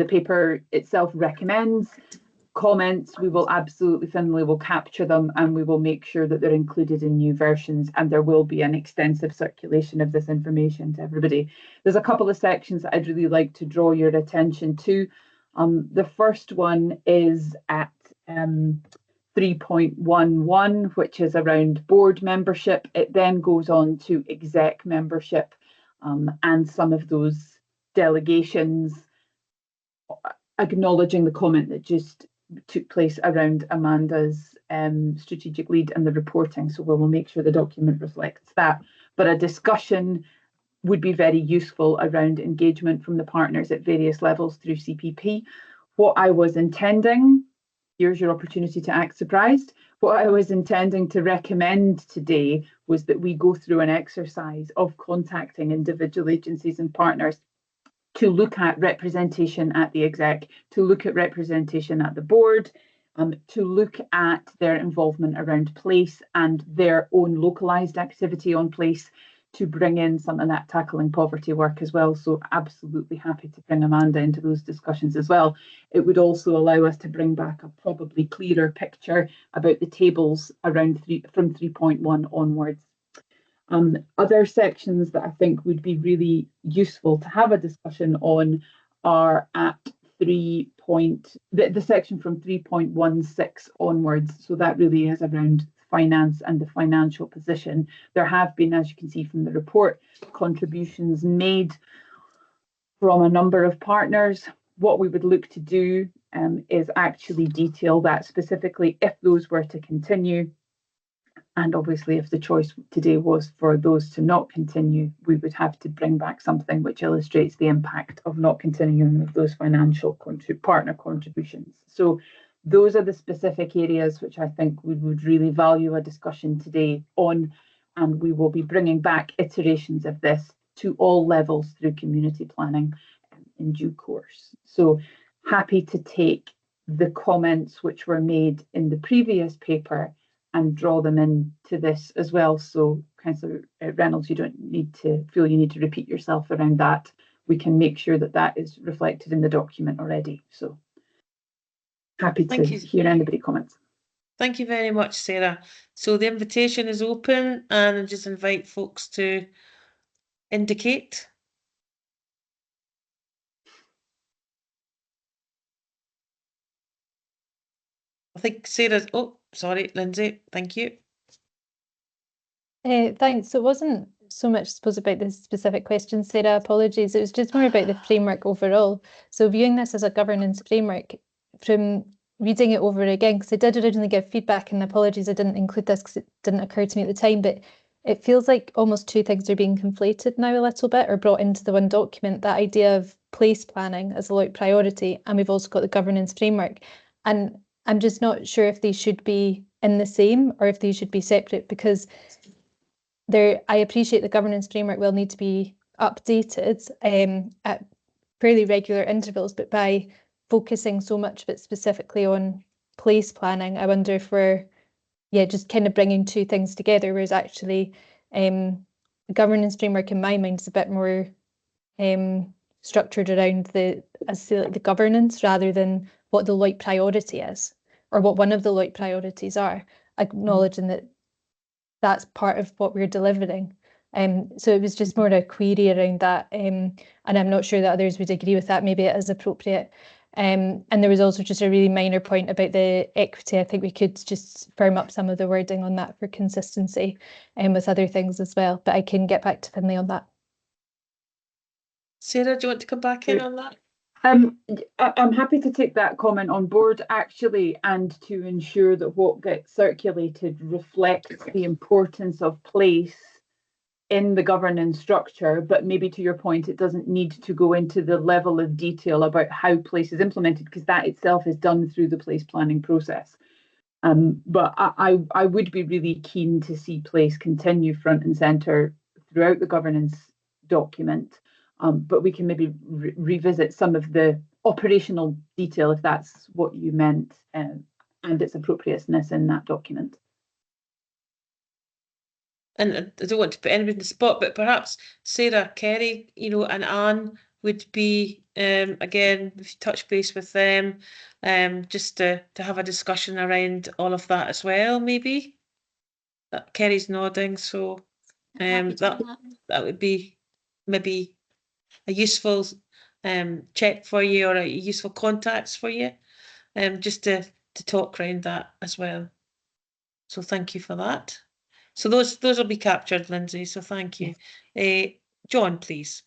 Speaker 3: paper itself recommends, comments, we will absolutely, Finlay will capture them and we will make sure that they're included in new versions, and there will be an extensive circulation of this information to everybody. There's a couple of sections that I'd really like to draw your attention to. The first one is at 3.11, which is around board membership. It then goes on to exec membership, and some of those delegations, acknowledging the comment that just took place around Amanda's strategic lead and the reporting. So we will make sure the document reflects that. But a discussion would be very useful around engagement from the partners at various levels through CPP. What I was intending, here's your opportunity to act surprised. What I was intending to recommend today was that we go through an exercise of contacting individual agencies and partners to look at representation at the exec, to look at representation at the board, to look at their involvement around place and their own localised activity on place, to bring in some of that tackling poverty work as well. So absolutely happy to bring Amanda into those discussions as well. It would also allow us to bring back a probably clearer picture about the tables around from 3.1 onwards. Other sections that I think would be really useful to have a discussion on are at the section from 3.16 onwards. So that really is around finance and the financial position. There have been, as you can see from the report, contributions made from a number of partners. What we would look to do is actually detail that specifically if those were to continue. And obviously, if the choice today was for those to not continue, we would have to bring back something which illustrates the impact of not continuing with those financial partner contributions. So those are the specific areas which I think we would really value a discussion today on, and we will be bringing back iterations of this to all levels through community planning in due course. So happy to take the comments which were made in the previous paper and draw them into this as well. So Councillor Reynolds, you don't need to feel you need to repeat yourself around that. We can make sure that that is reflected in the document already. So happy to hear anybody comments.
Speaker 1: Thank you very much, Sarah. So the invitation is open and I just invite folks to indicate. I think Sarah's, oh, sorry, Lindsay, thank you.
Speaker 5: Thanks. So it wasn't so much, I suppose, about the specific question, Sarah, apologies. It was just more about the framework overall. So viewing this as a governance framework, from reading it over again, because I did originally give feedback, and apologies I didn't include this because it didn't occur to me at the time, but it feels like almost two things are being conflated now a little bit, or brought into the one document, that idea of place planning as a LOIP priority, and we've also got the governance framework. And I'm just not sure if they should be in the same or if they should be separate, because I appreciate the governance framework will need to be updated at fairly regular intervals, but by focusing so much of it specifically on place planning, I wonder if we're just kind of bringing two things together, whereas actually the governance framework in my mind is a bit more structured around the governance rather than what the LOIP priority is, or what one of the LOIP priorities are, acknowledging that that's part of what we're delivering. So it was just more a query around that, and I'm not sure that others would agree with that. Maybe it is appropriate. And there was also just a really minor point about the equity. I think we could just firm up some of the wording on that for consistency, and with other things as well. But I can get back to Finlay on that.
Speaker 1: Sarah, do you want to come back in on that?
Speaker 3: I'm happy to take that comment on board, actually, and to ensure that what gets circulated reflects the importance of place in the governance structure. But maybe to your point, it doesn't need to go into the level of detail about how place is implemented, because that itself is done through the place planning process. But I would be really keen to see place continue front and centre throughout the governance document. But we can maybe revisit some of the operational detail if that's what you meant, and its appropriateness in that document.
Speaker 1: And I don't want to put anybody in the spot, but perhaps Sarah, Kerry, and Anne would be, again, touch base with them, just to have a discussion around all of that as well, maybe. Kerry's nodding, so
Speaker 7: Happy to
Speaker 1: that
Speaker 7: do that.
Speaker 1: that would be maybe a useful check for you, or a useful contacts for you, just to talk around that as well. So thank you for that. So those will be captured, Lindsay. So thank you. John, please.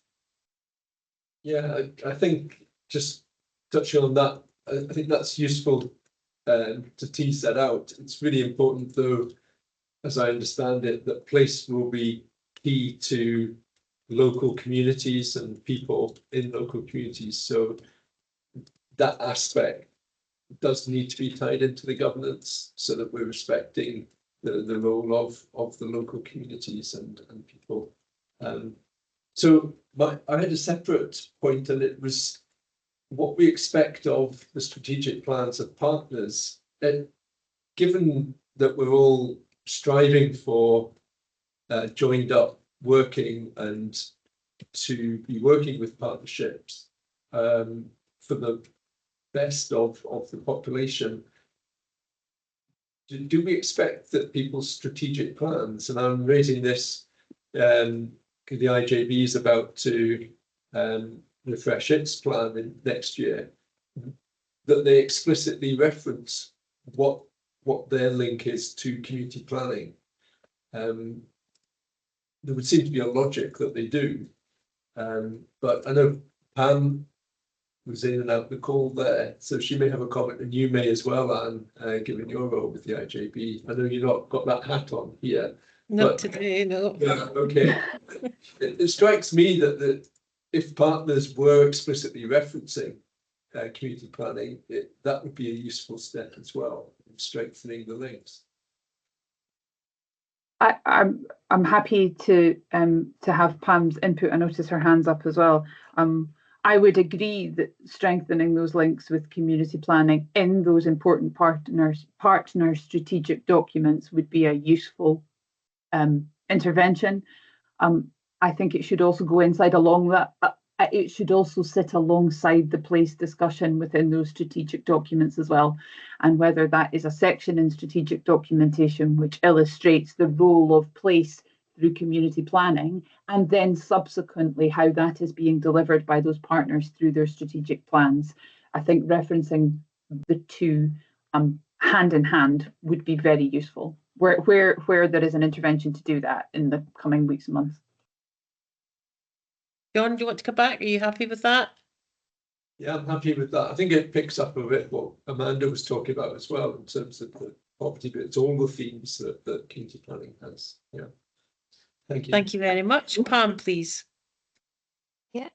Speaker 2: Yeah, I think just touching on that, I think that's useful to tease that out. It's really important, though, as I understand it, that place will be key to local communities and people in local communities. So that aspect does need to be tied into the governance so that we're respecting the role of the local communities and people. So I had a separate point, and it was what we expect of the strategic plans of partners. And given that we're all striving for joined up working and to be working with partnerships for the best of the population, do we expect that people's strategic plans, and I'm raising this, the IJB is about to refresh its plan in next year, that they explicitly reference what their link is to community planning? There would seem to be a logic that they do, but I know Pam was in and out the call there, so she may have a comment, and you may as well, Anne, given your role with the IJB. I know you've not got that hat on here.
Speaker 1: Not today, no.
Speaker 2: Yeah, okay. It strikes me that if partners were explicitly referencing community planning, that would be a useful step as well in strengthening the links.
Speaker 3: I'm happy to have Pam's input. I notice her hands up as well. I would agree that strengthening those links with community planning in those important partner strategic documents would be a useful intervention. I think it should also go inside along that. It should also sit alongside the place discussion within those strategic documents as well, and whether that is a section in strategic documentation which illustrates the role of place through community planning, and then subsequently how that is being delivered by those partners through their strategic plans. I think referencing the two hand in hand would be very useful where there is an intervention to do that in the coming weeks and months.
Speaker 1: John, do you want to come back? Are you happy with that?
Speaker 2: Yeah, I'm happy with that. I think it picks up a bit what Amanda was talking about as well in terms of the poverty, but it's all the themes that community planning has. Yeah. Thank you.
Speaker 1: Thank you very much. Pam, please.
Speaker 11: Yeah.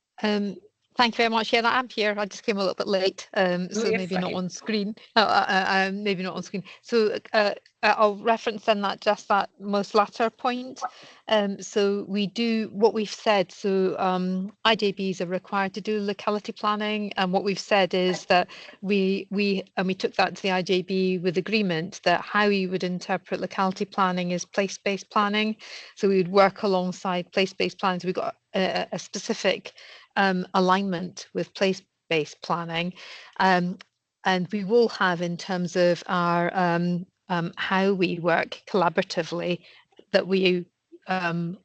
Speaker 11: Thank you very much. Yeah, I'm here. I just came a little bit late, so maybe
Speaker 1: fine.
Speaker 11: not on screen. Maybe not on screen. So I'll reference then that most latter point. So we do what we've said. So IJBs are required to do locality planning, and what we've said is that we took that to the IJB with agreement that how we would interpret locality planning is place-based planning. So we would work alongside place-based planning. So we've got a specific alignment with place-based planning, and we will have, in terms of our how we work collaboratively, that we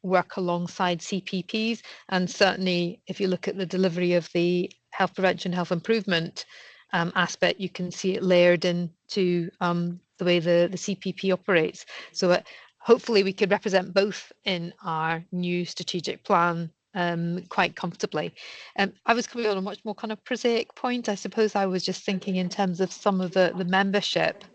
Speaker 11: work alongside CPPs, and certainly if you look at the delivery of the health prevention, health improvement aspect, you can see it layered into the way the CPP operates. So hopefully we could represent both in our new strategic plan quite comfortably. I was coming on a much more kind of prosaic point. I suppose I was just thinking in terms of some of the membership,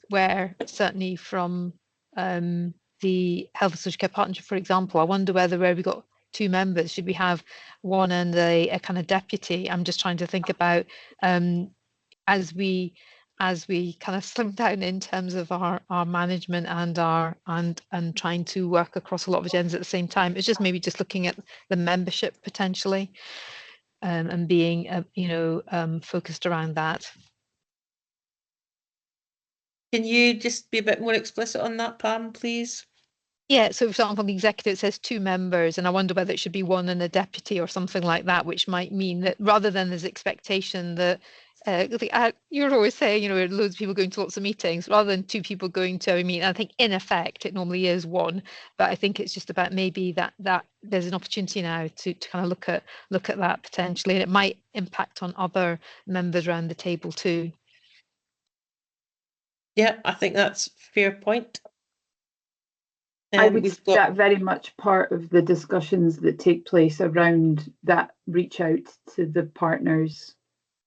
Speaker 11: where certainly from the Health and Social Care Partnership, for example, I wonder whether where we got two members, should we have one and a kind of deputy? I'm just trying to think about as we kind of slim down in terms of our management and trying to work across a lot of agendas at the same time. It's just maybe just looking at the membership potentially, and being focused around that.
Speaker 1: Can you just be a bit more explicit on that, Pam, please?
Speaker 11: Yeah, so for example, the executive, it says 2 members, and I wonder whether it should be 1 and a deputy or something like that, which might mean that rather than there's expectation that you're always saying, you know, loads of people going to lots of meetings, rather than 2 people going to a meeting. I think in effect it normally is 1, but I think it's just about maybe that there's an opportunity now to kind of look at that potentially, and it might impact on other members around the table too.
Speaker 1: Yeah, I think that's a fair point.
Speaker 3: I would
Speaker 1: We've
Speaker 3: see
Speaker 1: got,
Speaker 3: that very much part of the discussions that take place around that reach out to the partners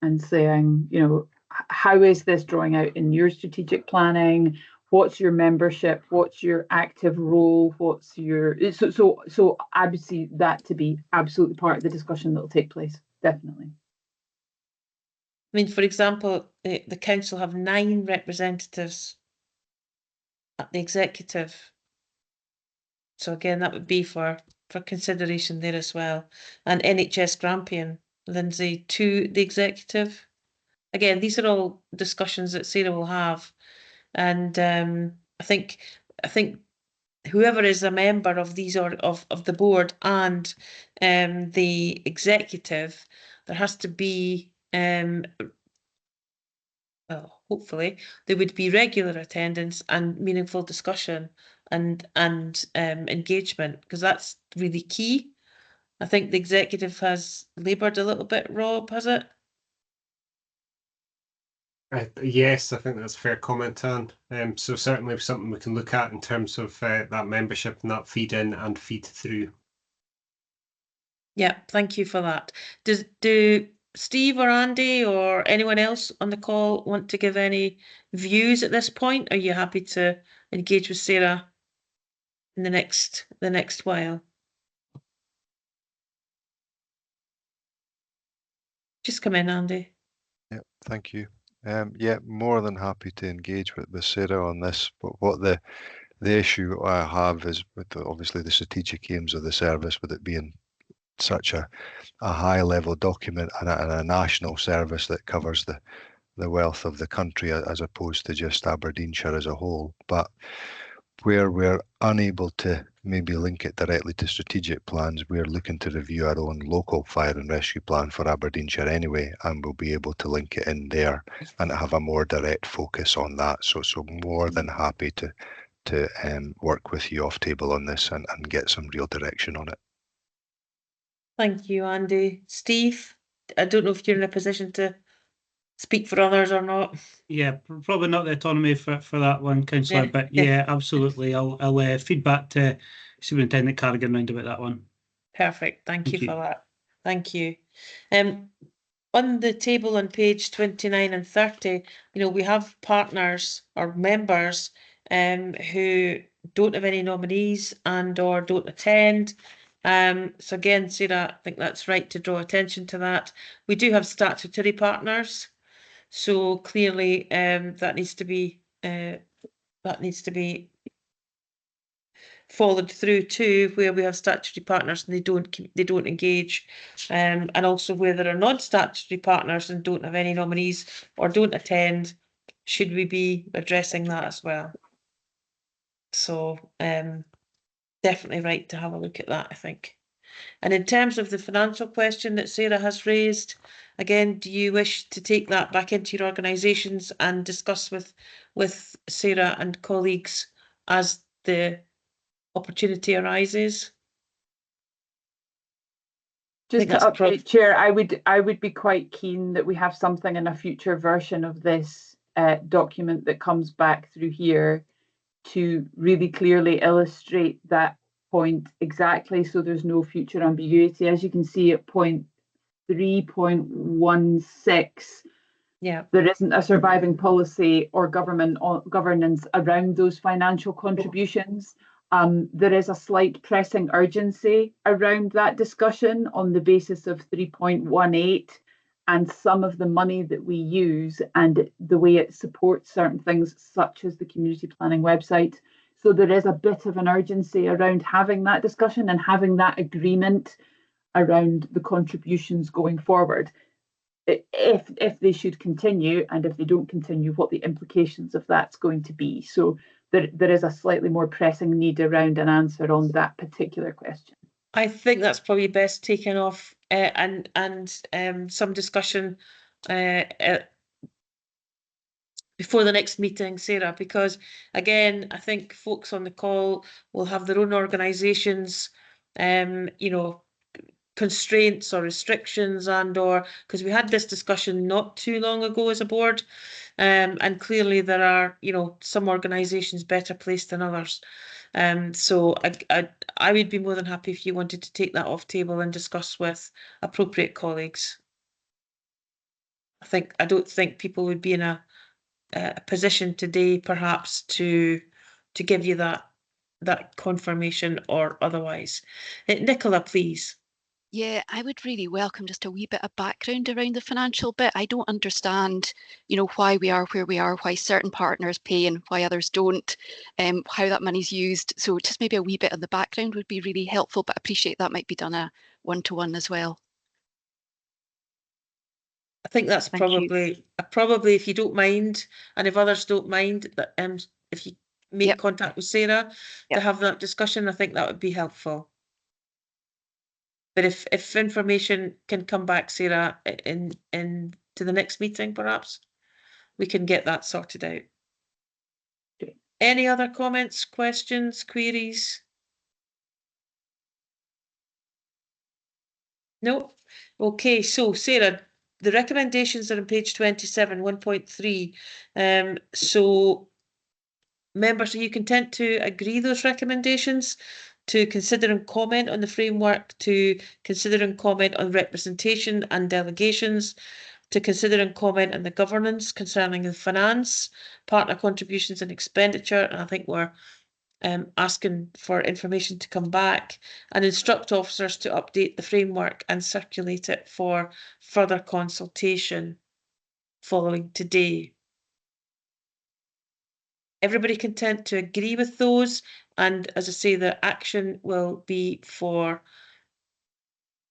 Speaker 3: and saying, you know, how is this drawing out in your strategic planning? What's your membership? What's your active role? What's your so I would see that to be absolutely part of the discussion that will take place. Definitely.
Speaker 1: I mean, for example, the council have 9 representatives at the executive. So again, that would be for consideration there as well. And NHS Grampian, Lindsay, to the executive. Again, these are all discussions that Sarah will have. And I think whoever is a member of these or of the board and the executive, there has to be well, hopefully there would be regular attendance and meaningful discussion and engagement, because that's really key. I think the executive has laboured a little bit, Rob, has it?
Speaker 10: Yes, I think that's a fair comment, Anne. So certainly something we can look at in terms of that membership and that feed in and feed through.
Speaker 1: Yeah, thank you for that. Do Steve or Andy or anyone else on the call want to give any views at this point? Are you happy to engage with Sarah in the next while? Just come in, Andy.
Speaker 12: Yeah, thank you. Yeah, more than happy to engage with Sarah on this. But what the issue I have is with obviously the strategic aims of the service, with it being such a high level document and a national service that covers the wealth of the country as opposed to just Aberdeenshire as a whole. But where we're unable to maybe link it directly to strategic plans, we're looking to review our own local fire and rescue plan for Aberdeenshire anyway, and we'll be able to link it in there and have a more direct focus on that. So more than happy to work with you off table on this and get some real direction on it.
Speaker 1: Thank you, Andy. Steve, I don't know if you're in a position to speak for others or not.
Speaker 8: Yeah, probably not the autonomy for that one, Councillor,
Speaker 1: Yeah,
Speaker 8: but
Speaker 1: yeah.
Speaker 8: yeah, absolutely. I'll feed back to Superintendent Carrigan round about that one.
Speaker 1: Perfect. Thank you
Speaker 8: Thank
Speaker 1: for
Speaker 8: you.
Speaker 1: that. Thank you. On the table on page 29 and 30, you know, we have partners or members who don't have any nominees and or don't attend. So again, Sarah, I think that's right to draw attention to that. We do have statutory partners, so clearly that needs to be followed through too, where we have statutory partners and they don't engage, and also where there are non-statutory partners and don't have any nominees or don't attend, should we be addressing that as well? So definitely right to have a look at that, I think. And in terms of the financial question that Sarah has raised, again, do you wish to take that back into your organisations and discuss with Sarah and colleagues as the opportunity arises?
Speaker 3: Just to update, Chair, I would be quite keen that we have something in a future version of this document that comes back through here to really clearly illustrate that point exactly, so there's no future ambiguity. As you can see at point 3.16,
Speaker 1: yeah,
Speaker 3: there isn't a surviving policy or governance around those financial contributions. There is a slight pressing urgency around that discussion on the basis of 3.18 and some of the money that we use and the way it supports certain things such as the community planning website. So there is a bit of an urgency around having that discussion and having that agreement around the contributions going forward. If they should continue, and if they don't continue, what the implications of that's going to be. So there is a slightly more pressing need around an answer on that particular question.
Speaker 1: I think that's probably best taken off and some discussion before the next meeting, Sarah, because again, I think folks on the call will have their own organisations, you know, constraints or restrictions or because we had this discussion not too long ago as a board, and clearly there are, you know, some organisations better placed than others. So I would be more than happy if you wanted to take that off table and discuss with appropriate colleagues. I don't think people would be in a position today perhaps to give you that confirmation or otherwise. Nicola, please.
Speaker 13: Yeah, I would really welcome just a wee bit of background around the financial bit. I don't understand, you know, why we are where we are, why certain partners pay and why others don't, how that money's used. So just maybe a wee bit of the background would be really helpful, but I appreciate that might be done a one-to-one as well.
Speaker 1: I think that's probably if you don't mind, and if others don't mind, that if you make contact with Sarah to have that discussion, I think that would be helpful. But if information can come back, Sarah, in to the next meeting, perhaps we can get that sorted out. Any other comments, questions, queries? No. Okay, so Sarah, the recommendations are on page 27, 1.3. So members, are you content to agree those recommendations? To consider and comment on the framework, to consider and comment on representation and delegations, to consider and comment on the governance concerning the finance, partner contributions and expenditure, and I think we're asking for information to come back, and instruct officers to update the framework and circulate it for further consultation following today. Everybody content to agree with those? And as I say, the action will be for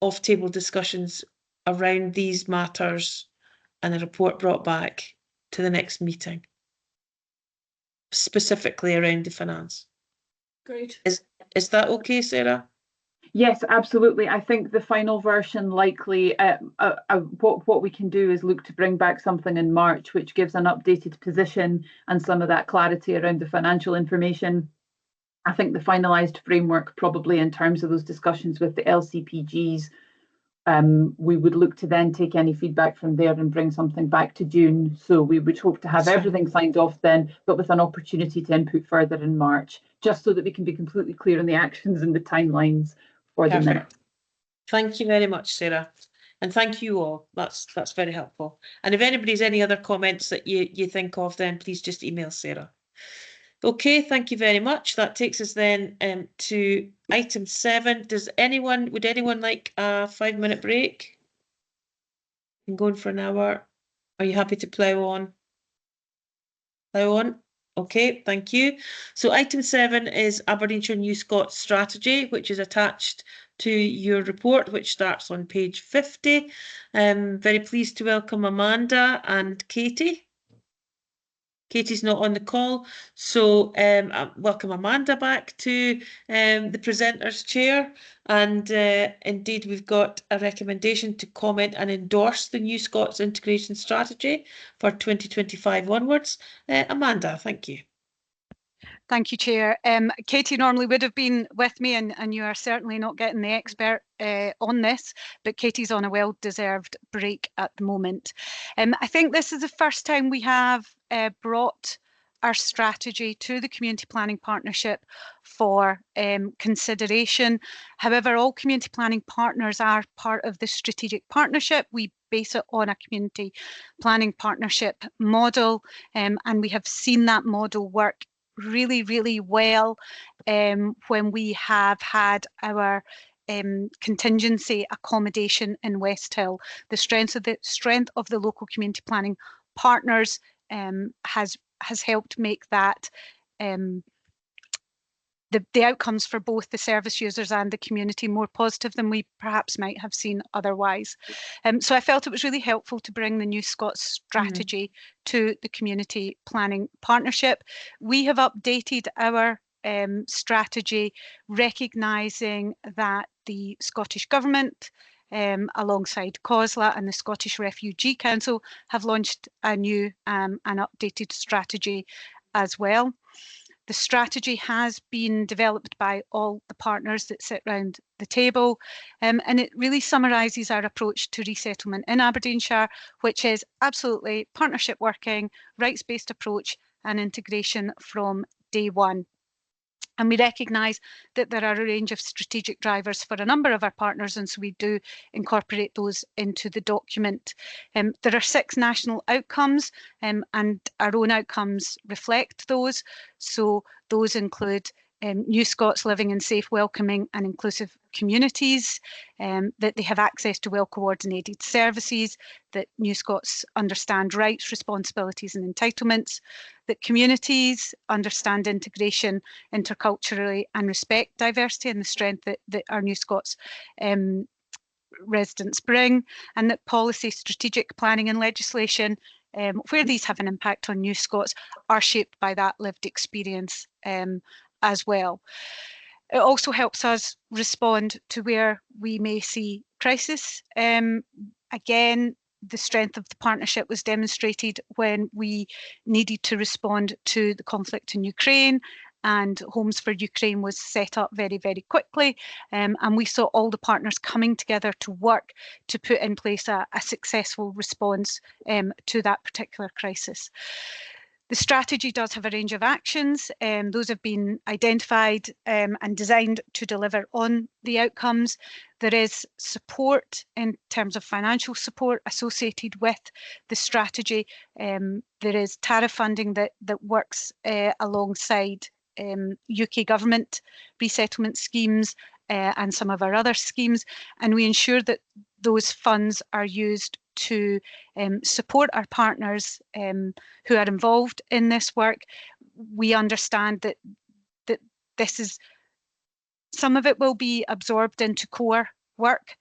Speaker 1: off-table discussions around these matters and a report brought back to the next meeting, specifically around the finance.
Speaker 7: Great.
Speaker 1: Is that okay, Sarah?
Speaker 3: Yes, absolutely. I think the final version likely, what we can do is look to bring back something in March, which gives an updated position and some of that clarity around the financial information. I think the finalised framework, probably in terms of those discussions with the LCPGs, we would look to then take any feedback from there and bring something back to June. So we would hope to have everything signed off then, but with an opportunity to input further in March, just so that we can be completely clear on the actions and the timelines for the next.
Speaker 1: Thank you very much, Sarah. And thank you all. That's very helpful. And if anybody's any other comments that you think of, then please just email Sarah. Okay, thank you very much. That takes us then to item 7. Would anyone like a 5-minute break? I'm going for an hour. Are you happy to plough on? Plough on? Okay, thank you. So item 7 is Aberdeenshire New Scots strategy, which is attached to your report, which starts on page 50. Very pleased to welcome Amanda and Katie. Katie's not on the call, so welcome Amanda back to the presenter's chair. And indeed, we've got a recommendation to comment and endorse the New Scots integration strategy for 2025 onwards. Amanda, thank you.
Speaker 4: Thank you, Chair. Katie normally would have been with me, and you are certainly not getting the expert on this, but Katie's on a well-deserved break at the moment. I think this is the first time we have brought our strategy to the Community Planning Partnership for consideration. However, all community planning partners are part of the strategic partnership. We base it on a community planning partnership model, and we have seen that model work really, really well when we have had our contingency accommodation in West Hill. The strength of the local community planning partners has helped make that the outcomes for both the service users and the community more positive than we perhaps might have seen otherwise. So I felt it was really helpful to bring the New Scots strategy to the community planning partnership. We have updated our strategy, recognising that the Scottish Government, alongside COSLA and the Scottish Refugee Council, have launched a new and updated strategy as well. The strategy has been developed by all the partners that sit round the table, and it really summarises our approach to resettlement in Aberdeenshire, which is absolutely partnership working, rights-based approach and integration from day one. And we recognise that there are a range of strategic drivers for a number of our partners, and so we do incorporate those into the document. There are 6 national outcomes, and our own outcomes reflect those. So those include New Scots living in safe, welcoming and inclusive communities, that they have access to well-coordinated services, that New Scots understand rights, responsibilities and entitlements, that communities understand integration interculturally and respect diversity and the strength that our New Scots residents bring, and that policy, strategic planning and legislation, where these have an impact on New Scots, are shaped by that lived experience as well. It also helps us respond to where we may see crisis. Again, the strength of the partnership was demonstrated when we needed to respond to the conflict in Ukraine, and Homes for Ukraine was set up very, very quickly. And we saw all the partners coming together to work to put in place a successful response to that particular crisis. The strategy does have a range of actions. Those have been identified and designed to deliver on the outcomes. There is support in terms of financial support associated with the strategy. There is tariff funding that works alongside UK government resettlement schemes and some of our other schemes, and we ensure that those funds are used to support our partners who are involved in this work. We understand that this is, some of it will be absorbed into core work,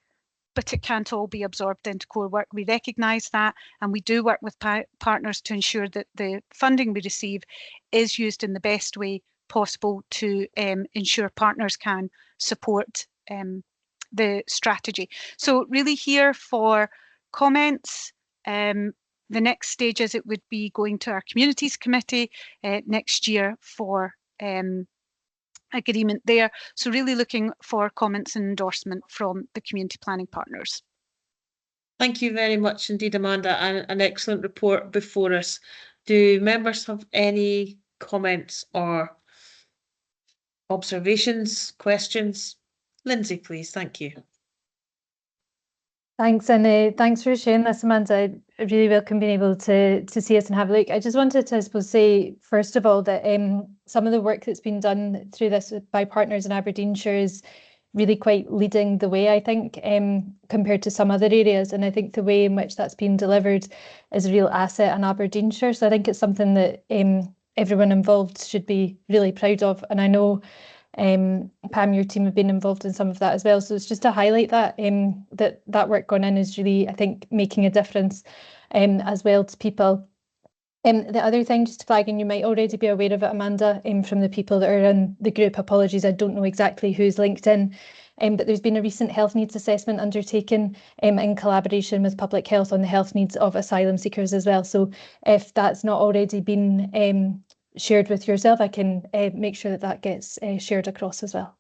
Speaker 4: but it can't all be absorbed into core work. We recognise that, and we do work with partners to ensure that the funding we receive is used in the best way possible to ensure partners can support the strategy. So really here for comments. The next stages, it would be going to our Communities Committee next year for agreement there. So really looking for comments and endorsement from the community planning partners.
Speaker 1: Thank you very much indeed, Amanda, and an excellent report before us. Do members have any comments or observations, questions? Lindsay, please. Thank you.
Speaker 5: Thanks, and thanks for sharing this, Amanda. I really welcome being able to see us and have a look. I just wanted to, I suppose, say, first of all, that some of the work that's been done through this by partners in Aberdeenshire is really quite leading the way, I think, compared to some other areas. And I think the way in which that's been delivered is a real asset in Aberdeenshire. So I think it's something that everyone involved should be really proud of. And I know Pam, your team have been involved in some of that as well. So it's just to highlight that that work gone in is really, I think, making a difference as well to people. The other thing, just to flag, and you might already be aware of it, Amanda, from the people that are in the group, apologies, I don't know exactly who's linked in, but there's been a recent health needs assessment undertaken in collaboration with Public Health on the health needs of asylum seekers as well. So if that's not already been shared with yourself, I can make sure that that gets shared across as well.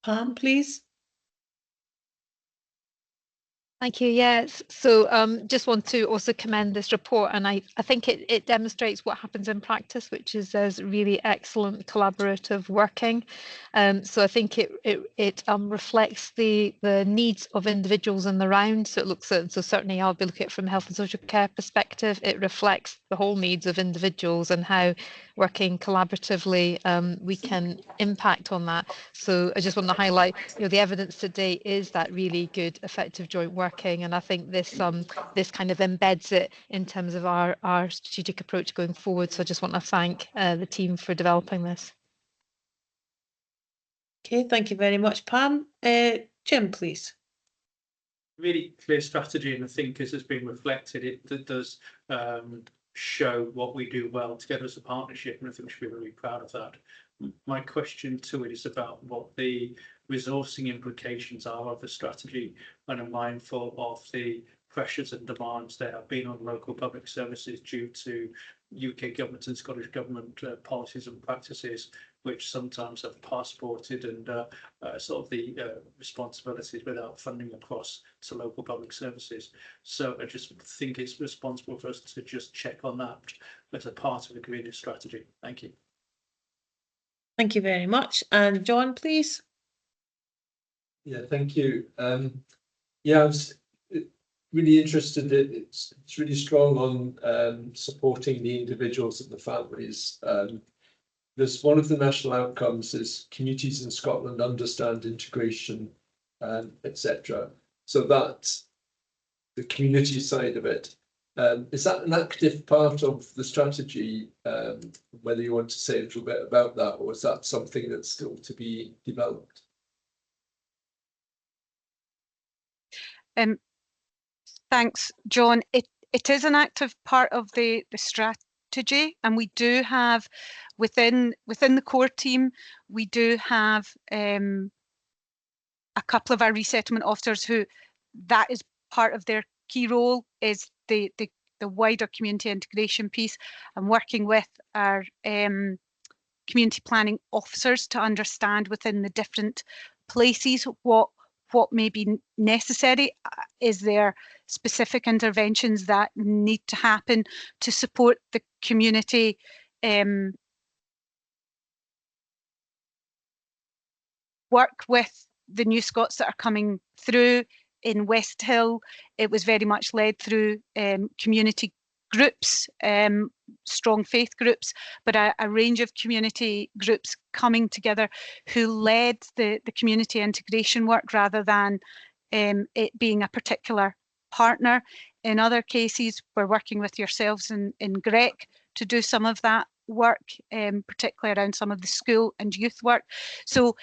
Speaker 1: Pam, please.
Speaker 11: Thank you. Yes. So just want to also commend this report, and I think it demonstrates what happens in practice, which is there's really excellent collaborative working. So I think it reflects the needs of individuals in the round. So it looks at, so certainly I'll be looking at it from a health and social care perspective. It reflects the whole needs of individuals and how working collaboratively we can impact on that. So I just want to highlight, the evidence today is that really good, effective joint working tracking, and I think this this kind of embeds it in terms of our strategic approach going forward. So I just want to thank the team for developing this.
Speaker 1: Okay, thank you very much, Pam. Jim, please.
Speaker 8: Really clear strategy, and I think as has been reflected, it does show what we do well together as a partnership, and I think we should be really proud of that. My question to it is about what the resourcing implications are of the strategy, and I'm mindful of the pressures and demands there have been on local public services due to UK government and Scottish government policies and practices, which sometimes have passported and sort of the responsibilities without funding across to local public services. So I just think it's responsible for us to just check on that as a part of the community strategy. Thank you.
Speaker 1: Thank you very much. And John, please.
Speaker 2: Yeah, thank you. Yeah, I was really interested that it's really strong on supporting the individuals and the families. There's one of the national outcomes is communities in Scotland understand integration, etc. So that's the community side of it. Is that an active part of the strategy? Whether you want to say a little bit about that, or is that something that's still to be developed?
Speaker 4: Thanks, John. It is an active part of the strategy, and we do have within the core team, we do have a couple of our resettlement officers who that is part of their key role, is the wider community integration piece, and working with our community planning officers to understand within the different places what may be necessary. Is there specific interventions that need to happen to support the community work with the new Scots that are coming through? In West Hill, it was very much led through community groups, strong faith groups, but a range of community groups coming together who led the community integration work rather than it being a particular partner. In other cases, we're working with yourselves in GREC to do some of that work, particularly around some of the school and youth work. So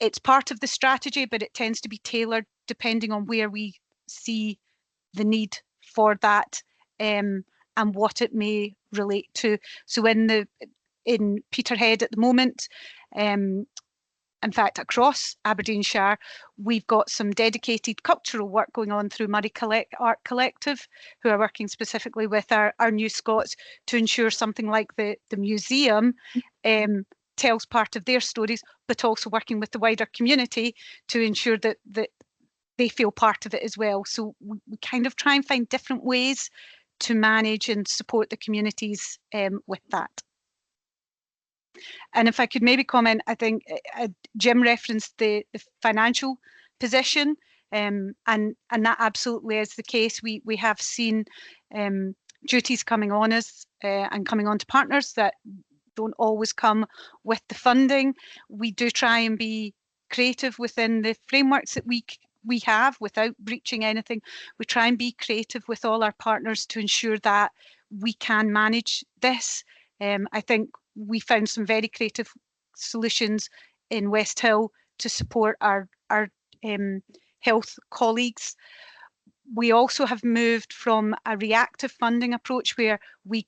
Speaker 4: it's part of the strategy, but it tends to be tailored depending on where we see the need for that and what it may relate to. So in Peterhead at the moment, in fact across Aberdeenshire, we've got some dedicated cultural work going on through Murray Art Collective, who are working specifically with our new Scots to ensure something like the museum tells part of their stories, but also working with the wider community to ensure that they feel part of it as well. So we kind of try and find different ways to manage and support the communities with that. And if I could maybe comment, I think Jim referenced the financial position, and that absolutely is the case. We have seen duties coming on us and coming on to partners that don't always come with the funding. We do try and be creative within the frameworks that we have without breaching anything. We try and be creative with all our partners to ensure that we can manage this. I think we found some very creative solutions in West Hill to support our health colleagues. We also have moved from a reactive funding approach where we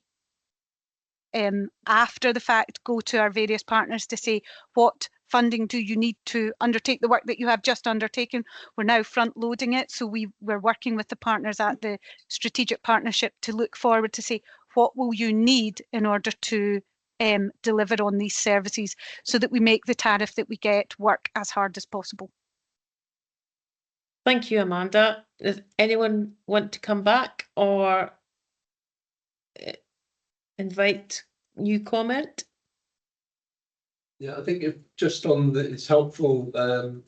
Speaker 4: after the fact go to our various partners to say, what funding do you need to undertake the work that you have just undertaken? We're now front loading it. So we're working with the partners at the strategic partnership to look forward to say, what will you need in order to deliver on these services, so that we make the tariff that we get work as hard as possible.
Speaker 1: Thank you, Amanda. Does anyone want to come back or invite new comment?
Speaker 2: Yeah, I think just on it's helpful.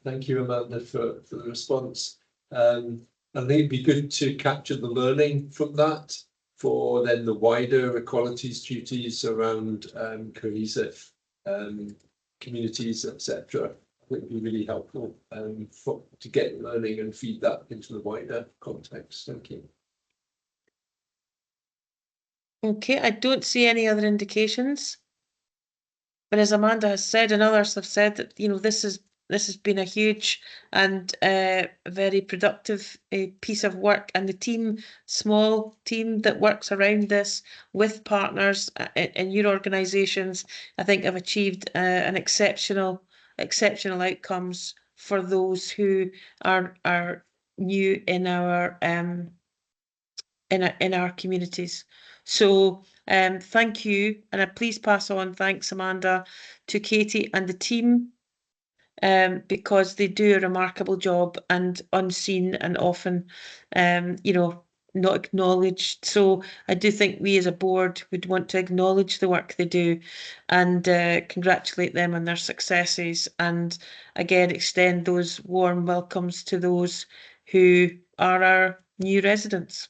Speaker 2: Thank you, Amanda, for the response. I think it'd be good to capture the learning from that for then the wider equalities duties around cohesive communities, etc. would be really helpful to get learning and feed that into the wider context. Thank you.
Speaker 1: Okay, I don't see any other indications. But as Amanda has said, and others have said, that this has been a huge and very productive piece of work, and the small team that works around this with partners in your organisations, I think have achieved an exceptional outcomes for those who are new in our in our communities. So thank you, and I please pass on thanks, Amanda, to Katie and the team, because they do a remarkable job and unseen and often, not acknowledged. So I do think we as a board would want to acknowledge the work they do and congratulate them on their successes, and again extend those warm welcomes to those who are our new residents.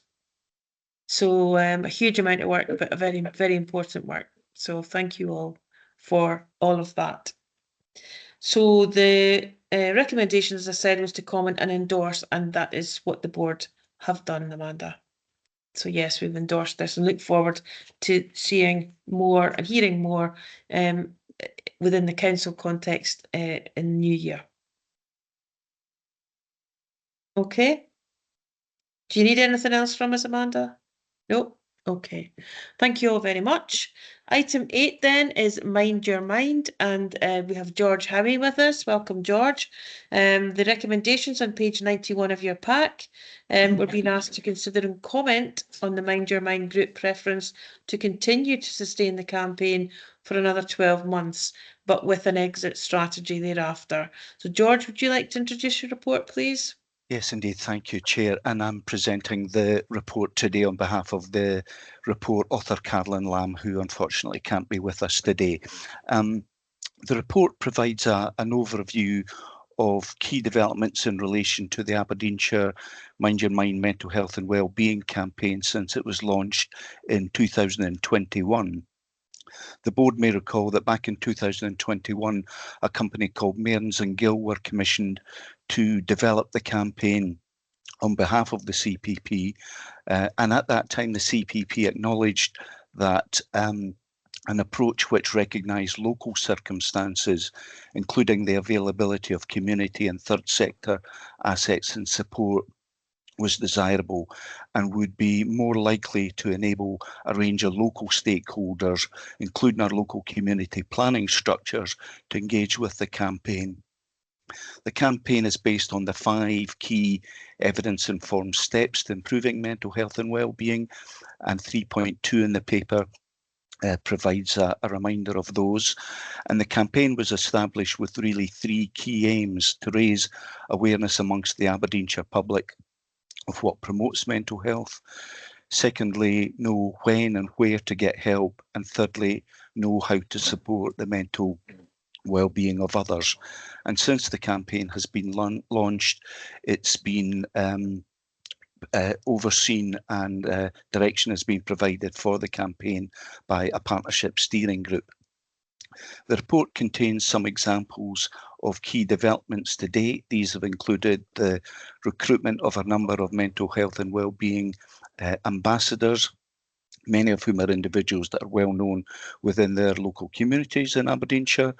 Speaker 1: So a huge amount of work, but a very, very important work. So thank you all for all of that. So the recommendation, as I said, was to comment and endorse, and that is what the board have done, Amanda. So yes, we've endorsed this and look forward to seeing more and hearing more within the council context in the new year. Okay. Do you need anything else from us, Amanda? No? Okay. Thank you all very much. Item 8 then is Mind Your Mind, and we have George Howie with us. Welcome, George. The recommendations on page 91 of your pack. We're being asked to consider and comment on the Mind Your Mind group preference to continue to sustain the campaign for another 12 months, but with an exit strategy thereafter. So George, would you like to introduce your report, please?
Speaker 14: Yes, indeed. Thank you, Chair. And I'm presenting the report today on behalf of the report author, Carolyn Lamb, who unfortunately can't be with us today. The report provides an overview of key developments in relation to the Aberdeenshire Mind Your Mind mental health and wellbeing campaign since it was launched in 2021. The board may recall that back in 2021, a company called Mearns and Gill were commissioned to develop the campaign on behalf of the CPP. And at that time, the CPP acknowledged that an approach which recognised local circumstances, including the availability of community and third sector assets and support, was desirable and would be more likely to enable a range of local stakeholders, including our local community planning structures, to engage with the campaign. The campaign is based on the 5 key evidence-informed steps to improving mental health and wellbeing, and 3.2 in the paper provides a reminder of those. And the campaign was established with really 3 key aims: to raise awareness amongst the Aberdeenshire public of what promotes mental health. Secondly, know when and where to get help. And thirdly, know how to support the mental well-being of others. And since the campaign has been launched, it's been overseen, and direction has been provided for the campaign by a partnership steering group. The report contains some examples of key developments to date. These have included the recruitment of a number of mental health and wellbeing ambassadors, many of whom are individuals that are well known within their local communities in Aberdeenshire.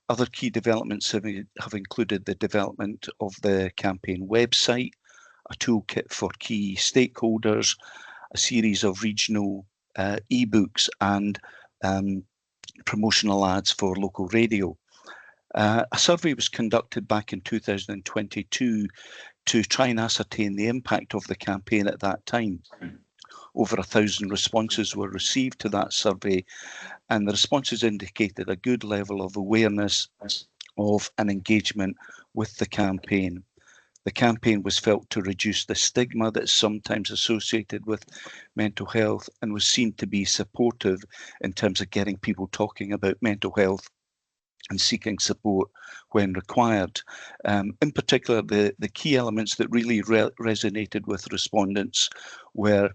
Speaker 14: Other key developments have included the development of the campaign website, a toolkit for key stakeholders, a series of regional e-books, and promotional ads for local radio. A survey was conducted back in 2022 to try and ascertain the impact of the campaign at that time. Over 1,000 responses were received to that survey, and the responses indicated a good level of awareness of and engagement with the campaign. The campaign was felt to reduce the stigma that's sometimes associated with mental health, and was seen to be supportive in terms of getting people talking about mental health and seeking support when required. In particular, the key elements that really resonated with respondents were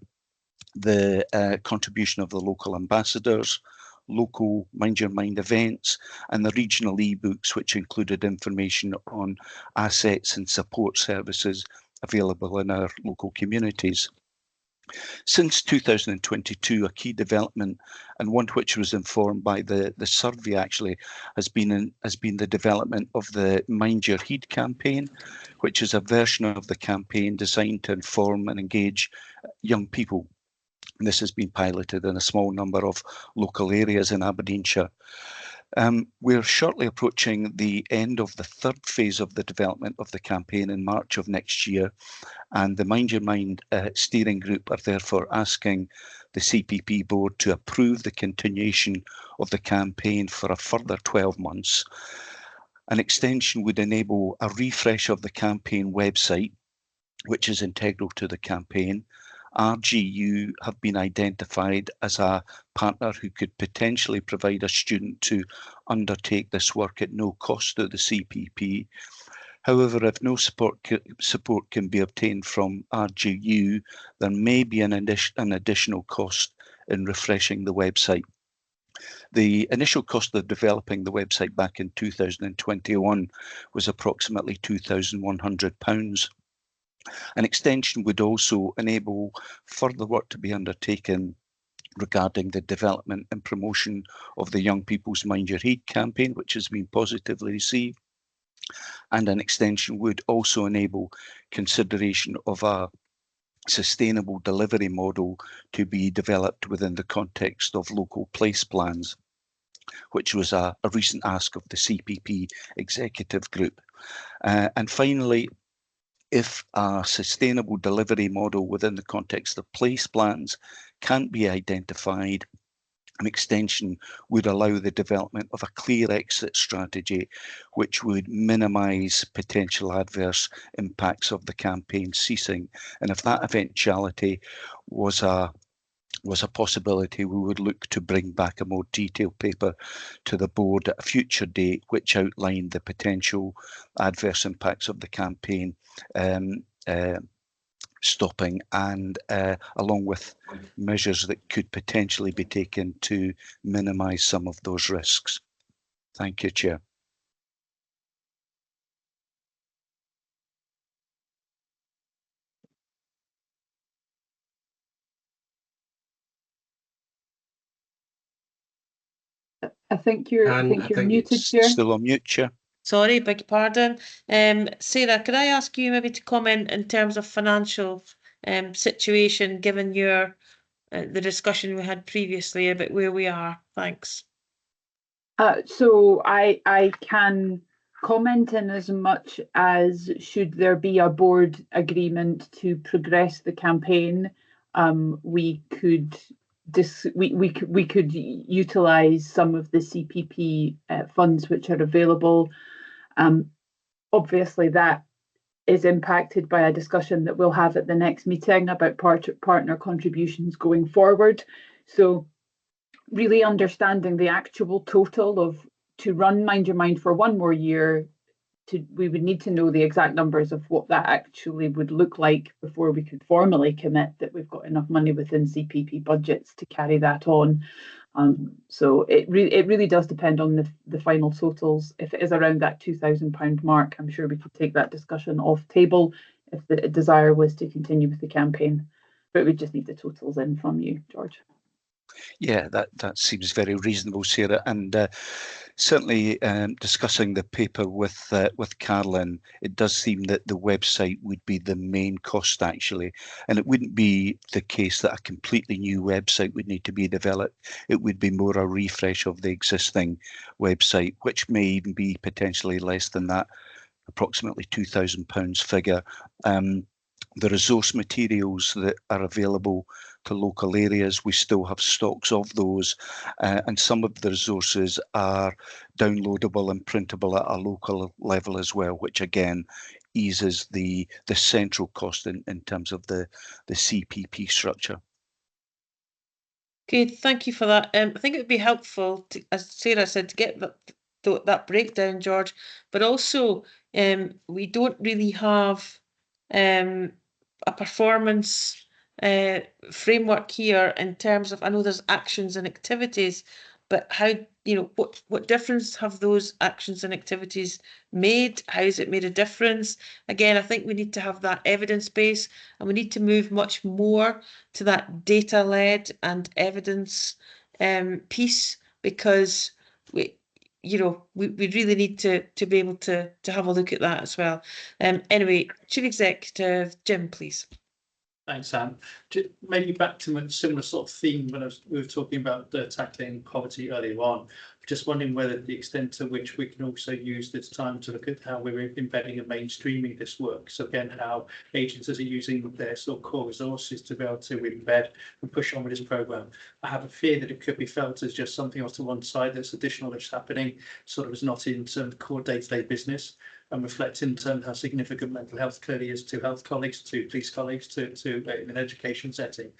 Speaker 14: the contribution of the local ambassadors, local Mind Your Mind events, and the regional e-books, which included information on assets and support services available in our local communities. Since 2022, a key development, and one which was informed by the survey actually, has been the development of the Mind Your Heed campaign, which is a version of the campaign designed to inform and engage young people. And this has been piloted in a small number of local areas in Aberdeenshire. We're shortly approaching the end of the third phase of the development of the campaign in March of next year, and the Mind Your Mind steering group are therefore asking the CPP board to approve the continuation of the campaign for a further 12 months. An extension would enable a refresh of the campaign website, which is integral to the campaign. RGU have been identified as a partner who could potentially provide a student to undertake this work at no cost to the CPP. However, if no support can be obtained from RGU, there may be an additional cost in refreshing the website. The initial cost of developing the website back in 2021 was approximately £2,100. An extension would also enable further work to be undertaken regarding the development and promotion of the Young People's Mind Your Heed campaign, which has been positively received. And an extension would also enable consideration of a sustainable delivery model to be developed within the context of local place plans, which was a recent ask of the CPP executive group. And finally, if a sustainable delivery model within the context of place plans can't be identified, an extension would allow the development of a clear exit strategy, which would minimise potential adverse impacts of the campaign ceasing. And if that eventuality was a possibility, we would look to bring back a more detailed paper to the board at a future date, which outlined the potential adverse impacts of the campaign stopping, and along with measures that could potentially be taken to minimise some of those risks. Thank you, Chair.
Speaker 3: I think you're muted, Chair.
Speaker 14: Still on mute, Chair.
Speaker 1: Sorry, beg your pardon. Sarah, could I ask you maybe to comment in terms of financial situation, given your the discussion we had previously about where we are? Thanks.
Speaker 3: So I can comment in as much as, should there be a board agreement to progress the campaign, we could utilise some of the CPP funds which are available. Obviously, that is impacted by a discussion that we'll have at the next meeting about partner contributions going forward. So really understanding the actual total of, to run Mind Your Mind for one more year, we would need to know the exact numbers of what that actually would look like before we could formally commit that we've got enough money within CPP budgets to carry that on. So it really does depend on the final totals. If it is around that £2,000 mark, I'm sure we could take that discussion off table if the desire was to continue with the campaign. But we just need the totals in from you, George.
Speaker 14: Yeah, that seems very reasonable, Sarah, and certainly discussing the paper with Carolyn, it does seem that the website would be the main cost actually, and it wouldn't be the case that a completely new website would need to be developed. It would be more a refresh of the existing website, which may even be potentially less than that, approximately £2,000 figure. The resource materials that are available to local areas, we still have stocks of those, and some of the resources are downloadable and printable at a local level as well, which again eases the central cost in terms of the CPP structure.
Speaker 1: Okay, thank you for that. I think it would be helpful, to, as Sarah said, to get that breakdown, George, but also we don't really have a performance framework here in terms of, I know there's actions and activities, but how, you know, what difference have those actions and activities made? How has it made a difference? Again, I think we need to have that evidence base, and we need to move much more to that data-led and evidence piece, because we, you know, we really need to be able to have a look at that as well. Anyway, Chief Executive Jim, please.
Speaker 8: Thanks, Anne. Maybe back to a similar sort of theme when we were talking about tackling poverty earlier on. Just wondering whether the extent to which we can also use this time to look at how we're embedding and mainstreaming this work. So again, how agencies are using their sort of core resources to be able to embed and push on with this programme. I have a fear that it could be felt as just something else to one side that's additional that's happening, sort of is not in terms of core day-to-day business, and reflect in terms of how significant mental health clearly is to health colleagues, to police colleagues, to in an education setting.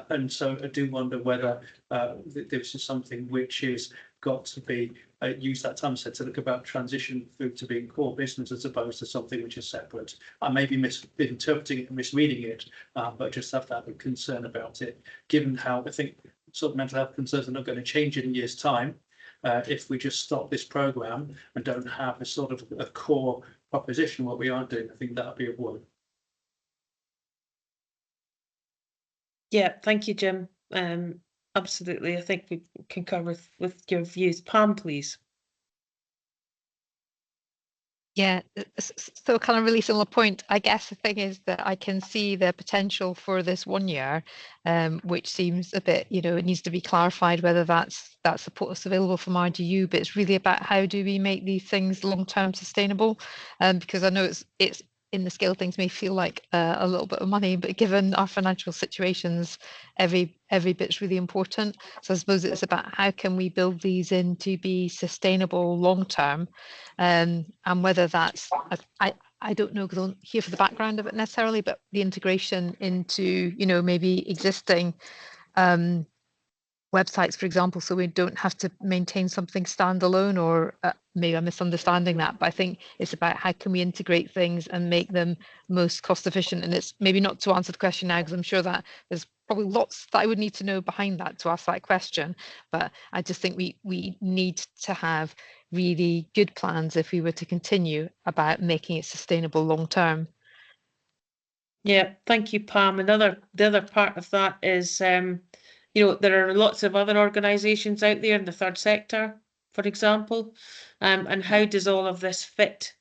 Speaker 8: And so I do wonder whether this is something which is got to be use that time set to look about transition through to being core business as opposed to something which is separate. I may be misinterpreting it and misreading it, but just have that concern about it, given how I think sort of mental health concerns are not going to change in a year's time. If we just stop this programme and don't have a sort of a core proposition what we are doing, I think that would be a worry.
Speaker 1: Yeah, thank you, Jim. Absolutely, I think we concur with your views. Pam, please.
Speaker 11: Yeah, so kind of really similar point. I guess the thing is that I can see the potential for this 1 year, which seems a bit, you know, it needs to be clarified whether that's support that's available from RDU, but it's really about how do we make these things long-term sustainable, because I know it's in the scale of things may feel like a little bit of money, but given our financial situations, every bit's really important. So I suppose it's about how can we build these in to be sustainable long-term, and whether that's, I don't know because I don't hear for the background of it necessarily, but the integration into, you know, maybe existing websites, for example, so we don't have to maintain something standalone, or maybe I'm misunderstanding that, but I think it's about how can we integrate things and make them most cost efficient. And it's maybe not to answer the question now, because I'm sure that there's probably lots that I would need to know behind that to ask that question, but I just think we need to have really good plans if we were to continue about making it sustainable long term.
Speaker 1: Yeah, thank you, Pam. The other part of that is you know, there are lots of other organisations out there in the third sector, for example, and how does all of this fit?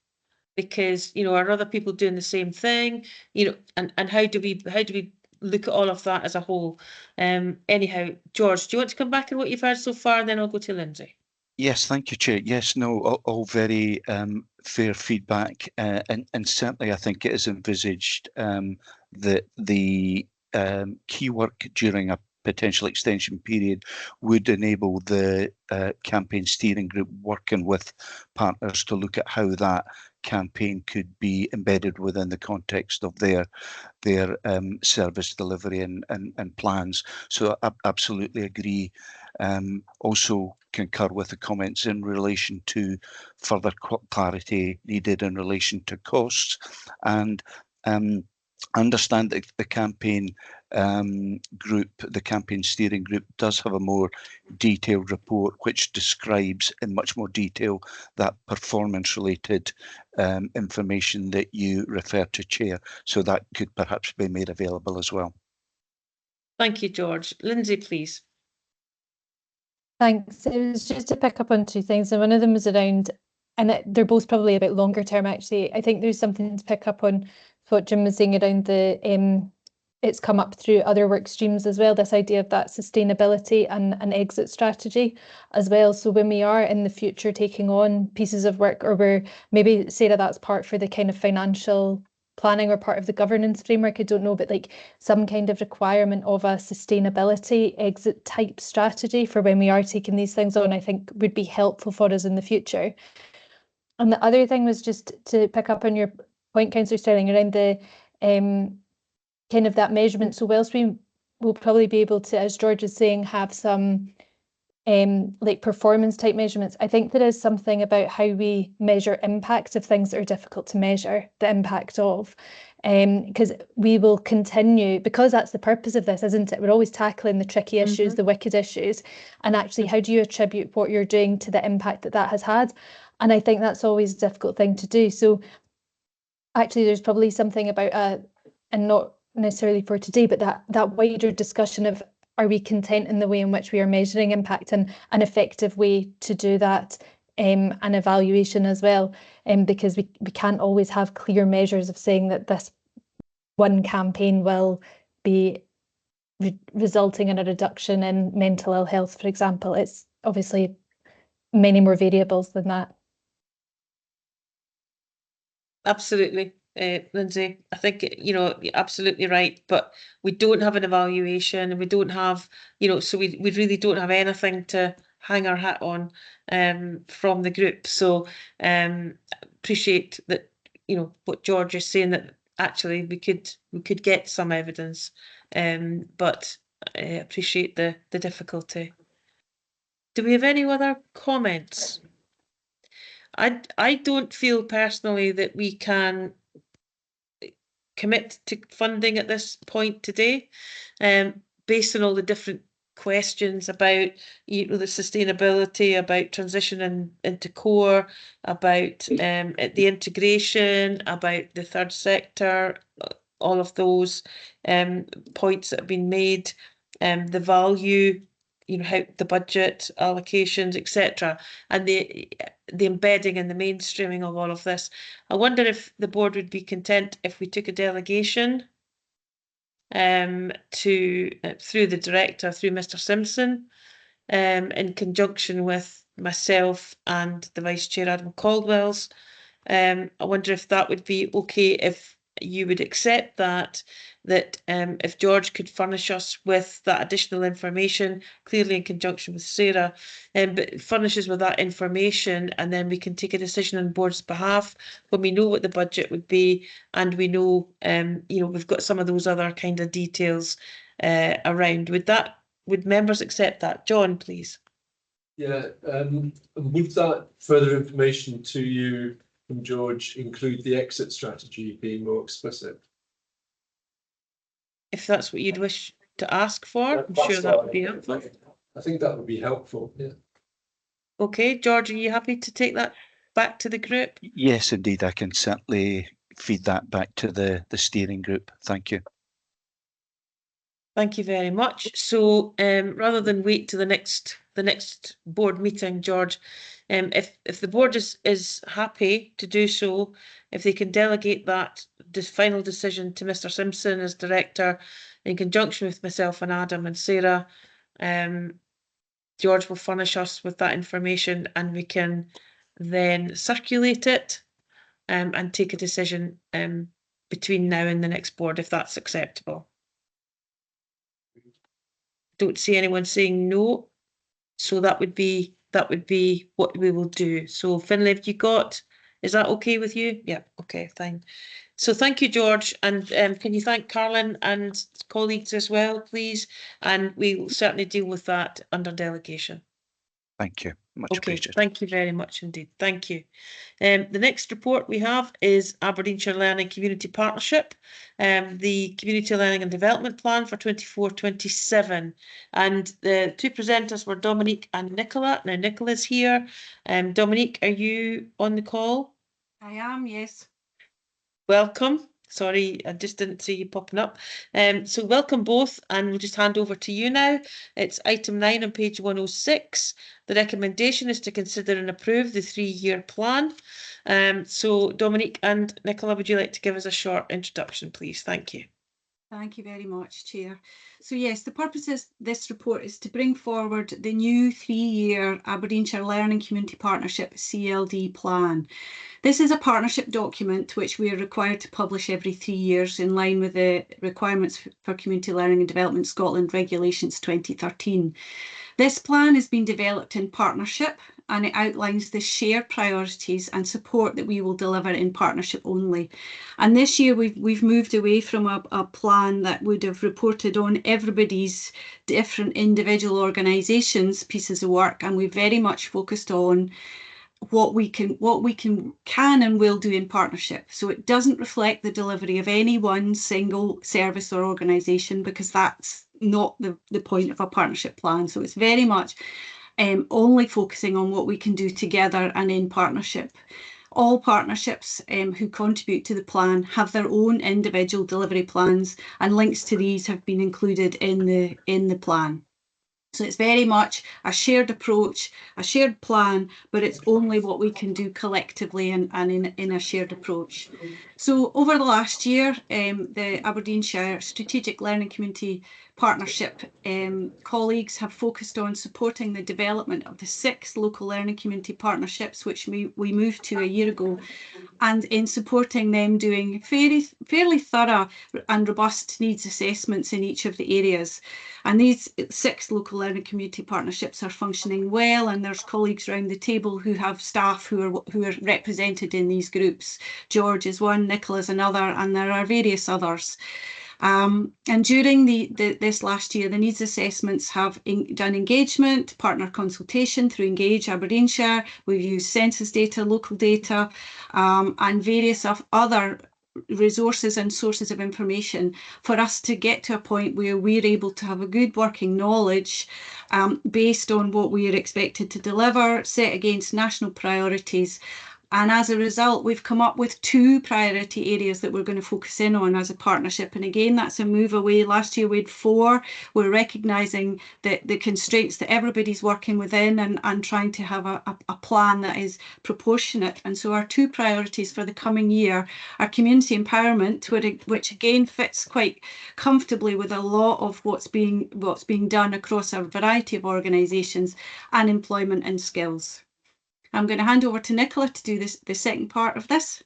Speaker 1: Because, you know, are other people doing the same thing? You know, and how do we look at all of that as a whole? Anyhow, George, do you want to come back on what you've heard so far, and then I'll go to Lindsay.
Speaker 14: Yes, thank you, Chair. Yes, no, all very fair feedback, and certainly I think it is envisaged that the key work during a potential extension period would enable the campaign steering group working with partners to look at how that campaign could be embedded within the context of their service delivery and plans. So I absolutely agree. Also concur with the comments in relation to further clarity needed in relation to costs, and understand that the campaign group, the campaign steering group, does have a more detailed report which describes in much more detail that performance related information that you refer to, Chair. So that could perhaps be made available as well.
Speaker 1: Thank you, George. Lindsay, please.
Speaker 5: Thanks. It was just to pick up on two things, and one of them was around, and they're both probably a bit longer term actually. I think there's something to pick up on what Jim was saying around the it's come up through other work streams as well, this idea of that sustainability and an exit strategy as well. So when we are in the future taking on pieces of work, or we're maybe, Sarah, that's part for the kind of financial planning or part of the governance framework, I don't know, but like some kind of requirement of a sustainability exit type strategy for when we are taking these things on, I think would be helpful for us in the future. And the other thing was just to pick up on your point, Councillor Sterling, around the kind of that measurement. So whilst we will probably be able to, as George is saying, have some like performance type measurements. I think there is something about how we measure impact of things that are difficult to measure the impact of. Because we will continue, because that's the purpose of this, isn't it? We're always tackling the tricky issues, the wicked issues, and actually how do you attribute what you're doing to the impact that that has had? And I think that's always a difficult thing to do. So actually there's probably something about and not necessarily for today, but that wider discussion of, are we content in the way in which we are measuring impact, and an effective way to do that, and evaluation as well, because we can't always have clear measures of saying that this one campaign will be resulting in a reduction in mental ill health, for example. It's obviously many more variables than that.
Speaker 1: Absolutely, Lindsay. I think, you know, you're absolutely right, but we don't have an evaluation, and we don't have, you know, so we really don't have anything to hang our hat on from the group. So appreciate that, you know, what George is saying, that actually we could get some evidence, but I appreciate the difficulty. Do we have any other comments? I don't feel personally that we can commit to funding at this point today, based on all the different questions about, you know, the sustainability, about transition into core, about the integration, about the third sector, all of those points that have been made, the value, you know, how the budget allocations, etc., and the embedding and the mainstreaming of all of this. I wonder if the board would be content if we took a delegation to through the director, through Mr. Simpson, in conjunction with myself and the Vice Chair, Adam Caldwell's. I wonder if that would be okay, if you would accept that if George could furnish us with that additional information, clearly in conjunction with Sarah, but furnishes with that information, and then we can take a decision on board's behalf when we know what the budget would be, and we know, you know, we've got some of those other kind of details around. Would members accept that? John, please.
Speaker 2: Yeah, would that further information to you from George include the exit strategy being more explicit?
Speaker 1: If that's what you'd wish to ask for, I'm sure that would be helpful.
Speaker 2: I think that would be helpful, yeah.
Speaker 1: Okay, George, are you happy to take that back to the group?
Speaker 14: Yes, indeed, I can certainly feed that back to the steering group. Thank you.
Speaker 1: Thank you very much. So rather than wait to the next board meeting, George, if the board is happy to do so, if they can delegate that final decision to Mr. Simpson as director, in conjunction with myself and Adam and Sarah, George will furnish us with that information, and we can then circulate it and take a decision between now and the next board, if that's acceptable. Don't see anyone saying no, so that would be what we will do. So Finlay, have you got, is that okay with you? Yeah, okay, fine. So thank you, George, and can you thank Carlin and colleagues as well, please? And we will certainly deal with that under delegation.
Speaker 14: Thank you. Much
Speaker 1: Okay,
Speaker 14: appreciated.
Speaker 1: thank you very much indeed. Thank you. The next report we have is Aberdeenshire Learning Community Partnership, the Community Learning and Development Plan for 24-27. And the two presenters were Dominique and Nicola. Now Nicola's here. Dominique, are you on the call?
Speaker 15: I am, yes.
Speaker 1: Welcome. Sorry, I just didn't see you popping up. So welcome both, and we'll just hand over to you now. It's item 9 on page 106. The recommendation is to consider and approve the 3-year plan. So Dominique and Nicola, would you like to give us a short introduction, please? Thank you.
Speaker 15: Thank you very much, Chair. So yes, the purpose of this report is to bring forward the new 3-year Aberdeenshire Learning Community Partnership CLD plan. This is a partnership document which we are required to publish every 3 years in line with the requirements for Community Learning and Development Scotland Regulations 2013. This plan has been developed in partnership and it outlines the shared priorities and support that we will deliver in partnership only. And this year we've moved away from a plan that would have reported on everybody's different individual organisations' pieces of work, and we've very much focused on what we can and will do in partnership. So it doesn't reflect the delivery of any one single service or organisation, because that's not the point of a partnership plan. So it's very much only focusing on what we can do together and in partnership. All partnerships who contribute to the plan have their own individual delivery plans, and links to these have been included in the plan. So it's very much a shared approach, a shared plan, but it's only what we can do collectively and in a shared approach. So over the last year, the Aberdeenshire Strategic Learning Community Partnership colleagues have focused on supporting the development of the 6 local learning community partnerships, which we moved to a year ago, and in supporting them doing fairly thorough and robust needs assessments in each of the areas. And these 6 local learning community partnerships are functioning well, and there's colleagues around the table who have staff who are represented in these groups. George is one, Nicola's another, and there are various others. And during this last year, the needs assessments have done engagement, partner consultation through Engage Aberdeenshire. We've used census data, local data, and various other resources and sources of information for us to get to a point where we're able to have a good working knowledge based on what we are expected to deliver, set against national priorities. And as a result, we've come up with 2 priority areas that we're going to focus in on as a partnership. And again, that's a move away. Last year we had 4. We're recognising the constraints that everybody's working within, and trying to have a plan that is proportionate. And so our 2 priorities for the coming year are community empowerment, which again fits quite comfortably with a lot of what's being done across a variety of organisations, and employment and skills. I'm going to hand over to Nicola to do the second part of this.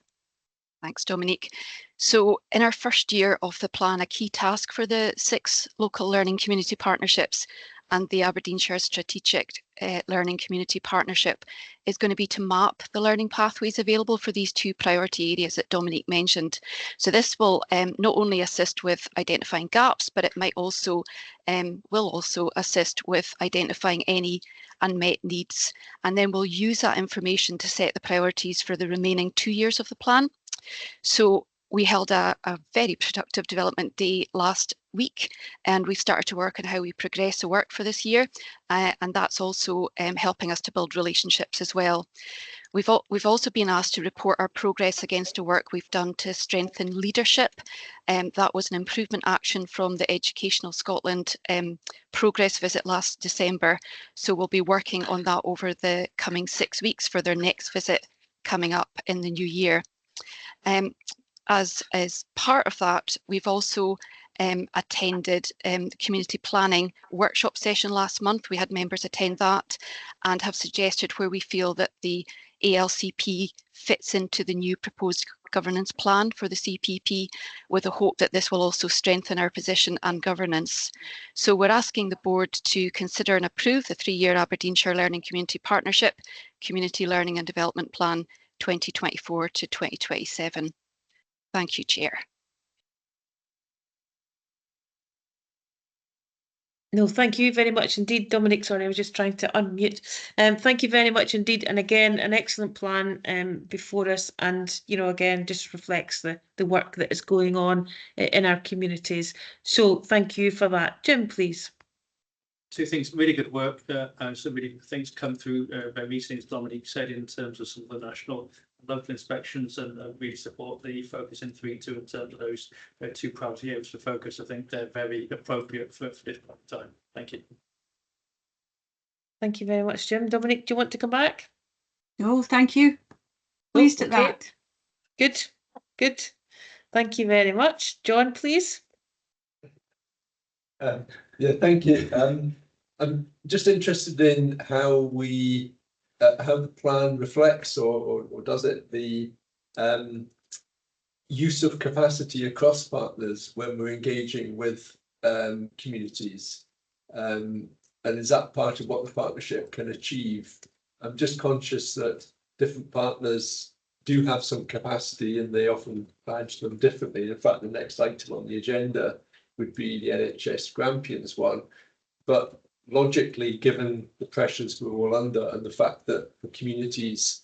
Speaker 13: Thanks, Dominique. So in our first year of the plan, a key task for the 6 local learning community partnerships and the Aberdeenshire Strategic Learning Community Partnership is going to be to map the learning pathways available for these 2 priority areas that Dominique mentioned. So this will not only assist with identifying gaps, but it might also will also assist with identifying any unmet needs. And then we'll use that information to set the priorities for the remaining 2 years of the plan. So we held a very productive development day last week, and we've started to work on how we progress the work for this year, and that's also helping us to build relationships as well. We've also been asked to report our progress against the work we've done to strengthen leadership. That was an improvement action from the Educational Scotland progress visit last December, so we'll be working on that over the coming 6 weeks for their next visit coming up in the new year. As part of that, we've also attended the community planning workshop session last month. We had members attend that and have suggested where we feel that the ALCP fits into the new proposed governance plan for the CPP, with a hope that this will also strengthen our position and governance. So we're asking the board to consider and approve the 3-year Aberdeenshire Learning Community Partnership Community Learning and Development Plan 2024 to 2027. Thank you, Chair.
Speaker 1: No, thank you very much indeed, Dominic. Sorry, I was just trying to unmute. Thank you very much indeed. And again, an excellent plan before us. And, you know, again, just reflects the work that is going on in our communities. So thank you for that. Jim, please.
Speaker 8: 2 things, really good work. Some really good things come through by meetings, Dominique said, in terms of some of the national local inspections, and really support the focus in 3.2 in terms of those 2 priority areas for focus. I think they're very appropriate for this point in time. Thank you.
Speaker 1: Thank you very much, Jim. Dominic, do you want to come back?
Speaker 15: No, thank you. Pleased at that.
Speaker 1: Good, good. Thank you very much. John, please.
Speaker 2: Yeah, thank you. I'm just interested in how the plan reflects, or does it, the use of capacity across partners when we're engaging with communities, and is that part of what the partnership can achieve I'm just conscious that different partners do have some capacity and they often badge them differently. In fact, the next item on the agenda would be the NHS Grampians one. But logically, given the pressures we're all under and the fact that the communities,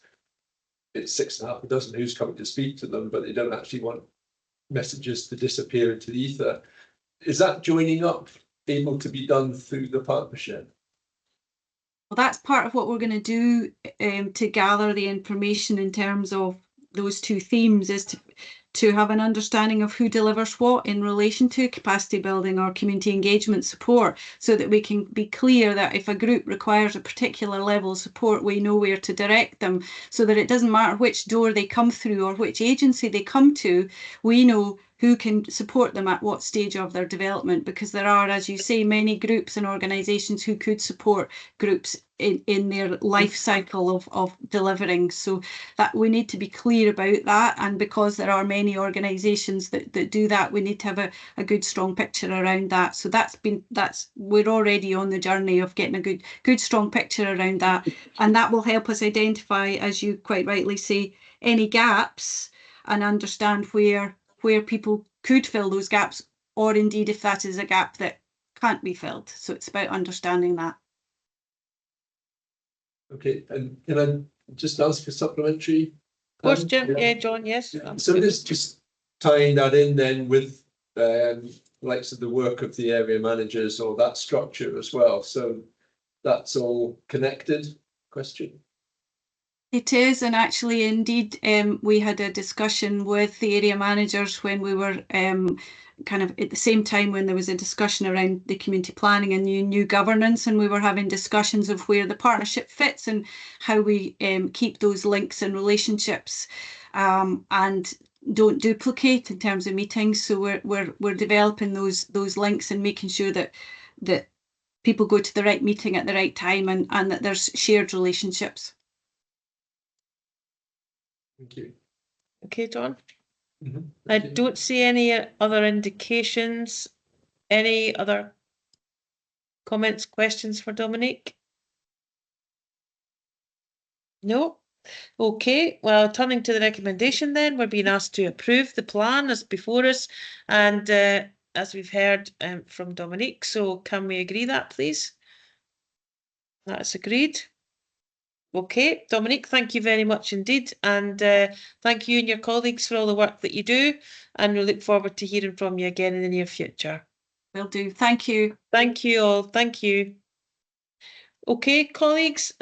Speaker 2: it's 6.5 dozen who's coming to speak to them, but they don't actually want messages to disappear into the ether. Is that joining up able to be done through the partnership?
Speaker 15: Well, that's part of what we're going to do to gather the information in terms of those two themes, is to have an understanding of who delivers what in relation to capacity building or community engagement support, so that we can be clear that if a group requires a particular level of support, we know where to direct them, so that it doesn't matter which door they come through or which agency they come to, we know who can support them at what stage of their development, because there are, as you say, many groups and organisations who could support groups in their life cycle of delivering. So that we need to be clear about that, and because there are many organisations that do that, we need to have a good strong picture around that. So we're already on the journey of getting a good strong picture around that, and that will help us identify, as you quite rightly say, any gaps and understand where people could fill those gaps, or indeed if that is a gap that can't be filled. So it's about understanding that.
Speaker 2: Okay, and can I just ask a supplementary?
Speaker 1: Of course, Jim. Yeah, John, yes.
Speaker 2: So this just tying that in then with likes of the work of the area managers or that structure as well. So that's all connected question.
Speaker 15: It is, and actually, indeed, we had a discussion with the area managers when we were kind of at the same time when there was a discussion around the community planning and new governance, and we were having discussions of where the partnership fits and how we keep those links and relationships and don't duplicate in terms of meetings. So we're developing those links and making sure that people go to the right meeting at the right time and that there's shared relationships.
Speaker 2: Thank you.
Speaker 1: Okay, John.
Speaker 2: Mm-hmm.
Speaker 1: I don't see any other indications. Any other comments, questions for Dominique? No? Okay, well, turning to the recommendation then, we're being asked to approve the plan as before us, and as we've heard from Dominique, so can we agree that, please? That's agreed. Okay, Dominique, thank you very much indeed, and thank you and your colleagues for all the work that you do, and we look forward to hearing from you again in the near future.
Speaker 15: Will do. Thank you.
Speaker 1: Thank you all. Thank you. Okay, colleagues,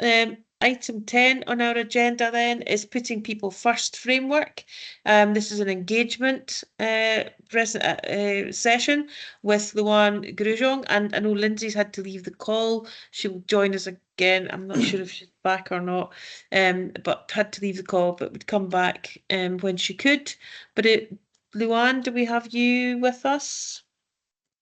Speaker 1: item 10 on our agenda then is Putting People First framework. This is an engagement session with Luan Grujong, and I know Lindsay's had to leave the call. She'll join us again. I'm not sure if she's back or not, but had to leave the call, but would come back when she could. But Luan, do we have you with us?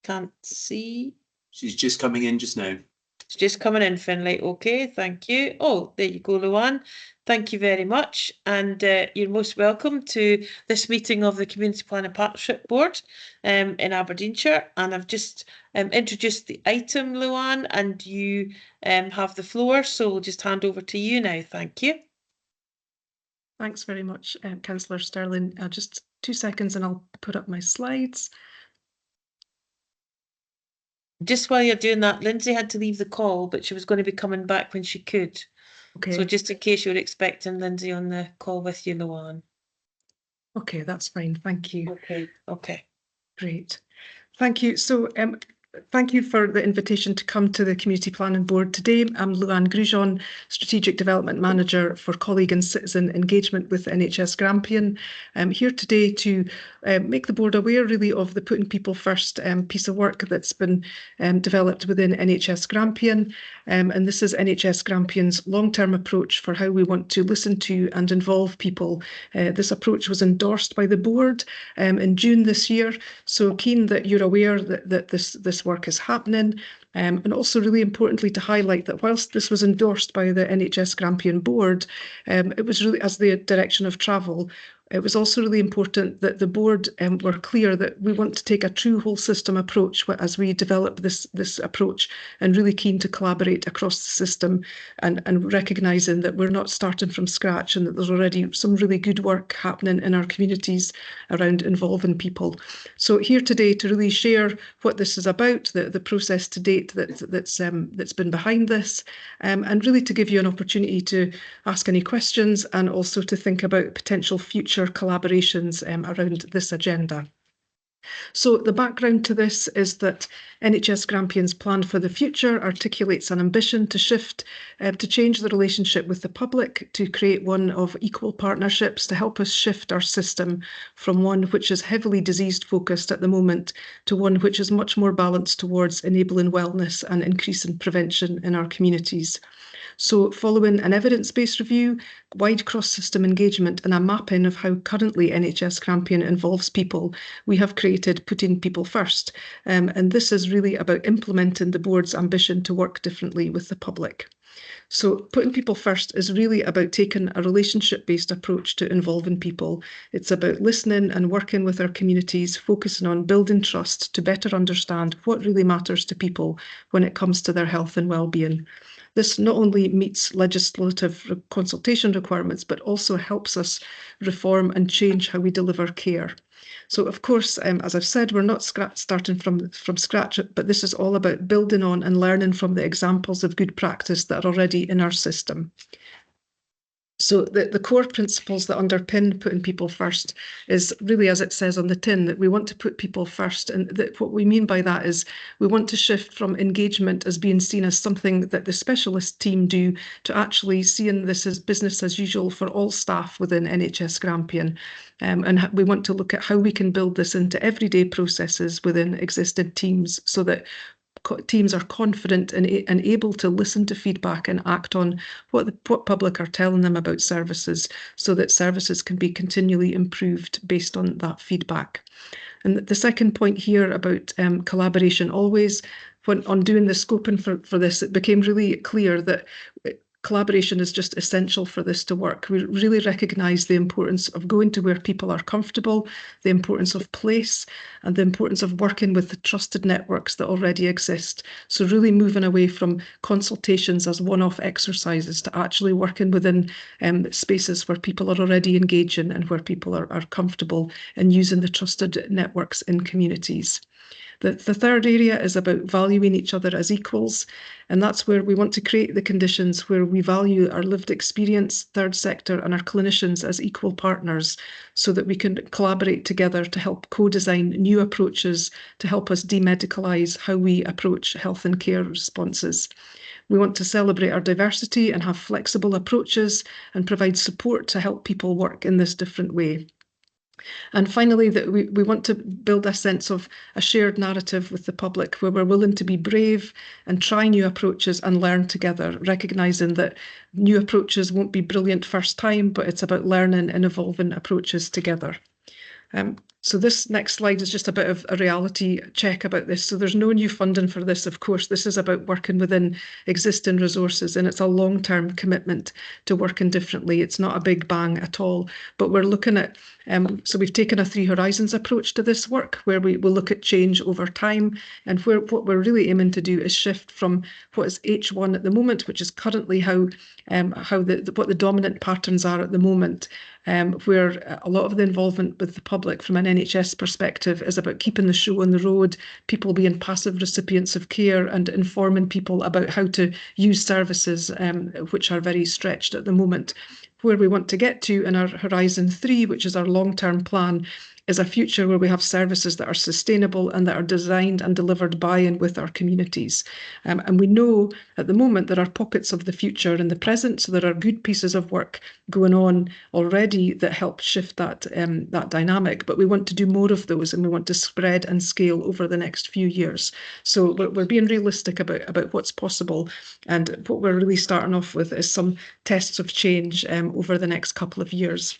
Speaker 1: Can't see.
Speaker 16: She's just coming in just now.
Speaker 1: It's just coming in, Finlay. Okay, thank you. Oh, there you go, Luan. Thank you very much. And you're most welcome to this meeting of the Community Planning Partnership Board in Aberdeenshire. And I've just introduced the item, Luan, and you have the floor. So we'll just hand over to you now. Thank you.
Speaker 17: Thanks very much, Councillor Sterling. Just 2 seconds and I'll put up my slides.
Speaker 1: Just while you're doing that, Lindsay had to leave the call, but she was going to be coming back when she could.
Speaker 17: Okay.
Speaker 1: So just in case you were expecting Lindsay on the call with you, Luan.
Speaker 17: Okay, that's fine. Thank you.
Speaker 1: Okay. Okay.
Speaker 17: Great. Thank you. So thank you for the invitation to come to the Community Planning Board today. I'm Luan Grujong, Strategic Development Manager for Colleague and Citizen Engagement with NHS Grampian. I'm here today to make the board aware really of the Putting People First piece of work that's been developed within NHS Grampian. And this is NHS Grampian's long-term approach for how we want to listen to and involve people. This approach was endorsed by the board in June this year. So keen that you're aware that this work is happening. And also really importantly to highlight that whilst this was endorsed by the NHS Grampian Board, it was really as the direction of travel. It was also really important that the board were clear that we want to take a true whole system approach as we develop this approach, and really keen to collaborate across the system, and recognising that we're not starting from scratch and that there's already some really good work happening in our communities around involving people. So here today to really share what this is about, the process to date that's been behind this, and really to give you an opportunity to ask any questions and also to think about potential future collaborations around this agenda. So the background to this is that NHS Grampian's plan for the future articulates an ambition to shift, to change the relationship with the public, to create one of equal partnerships, to help us shift our system from one which is heavily disease focused at the moment to one which is much more balanced towards enabling wellness and increasing prevention in our communities. So following an evidence-based review, wide cross-system engagement and a mapping of how currently NHS Grampian involves people, we have created Putting People First. And this is really about implementing the board's ambition to work differently with the public. So Putting People First is really about taking a relationship-based approach to involving people. It's about listening and working with our communities, focusing on building trust to better understand what really matters to people when it comes to their health and well-being. This not only meets legislative consultation requirements, but also helps us reform and change how we deliver care. So, of course, as I've said, we're not starting from scratch, but this is all about building on and learning from the examples of good practice that are already in our system. So the core principles that underpin Putting People First is really, as it says on the tin, that we want to put people first. And that what we mean by that is we want to shift from engagement as being seen as something that the specialist team do to actually seeing this as business as usual for all staff within NHS Grampian. And we want to look at how we can build this into everyday processes within existing teams so that teams are confident and able to listen to feedback and act on what public are telling them about services, so that services can be continually improved based on that feedback. And the second point here about collaboration always, when on doing the scoping for this, it became really clear that collaboration is just essential for this to work. We really recognise the importance of going to where people are comfortable, the importance of place, and the importance of working with the trusted networks that already exist. So really moving away from consultations as one-off exercises to actually working within spaces where people are already engaging and where people are comfortable, and using the trusted networks in communities. The third area is about valuing each other as equals, and that's where we want to create the conditions where we value our lived experience, third sector and our clinicians as equal partners, so that we can collaborate together to help co-design new approaches to help us demedicalise how we approach health and care responses. We want to celebrate our diversity and have flexible approaches and provide support to help people work in this different way. And finally, that we want to build a sense of a shared narrative with the public where we're willing to be brave and try new approaches and learn together, recognising that new approaches won't be brilliant first time, but it's about learning and evolving approaches together. So this next slide is just a bit of a reality check about this. So there's no new funding for this, of course. This is about working within existing resources, and it's a long-term commitment to working differently. It's not a big bang at all, but we're looking at, so we've taken a 3 horizons approach to this work, where we will look at change over time, and what we're really aiming to do is shift from what is H1 at the moment, which is currently what the dominant patterns are at the moment, where a lot of the involvement with the public from an NHS perspective is about keeping the show on the road, people being passive recipients of care, and informing people about how to use services which are very stretched at the moment. Where we want to get to in our Horizon 3, which is our long-term plan, is a future where we have services that are sustainable and that are designed and delivered by and with our communities. And we know at the moment there are pockets of the future in the present, so there are good pieces of work going on already that help shift that dynamic, but we want to do more of those, and we want to spread and scale over the next few years. So we're being realistic about what's possible, and what we're really starting off with is some tests of change over the next couple of years.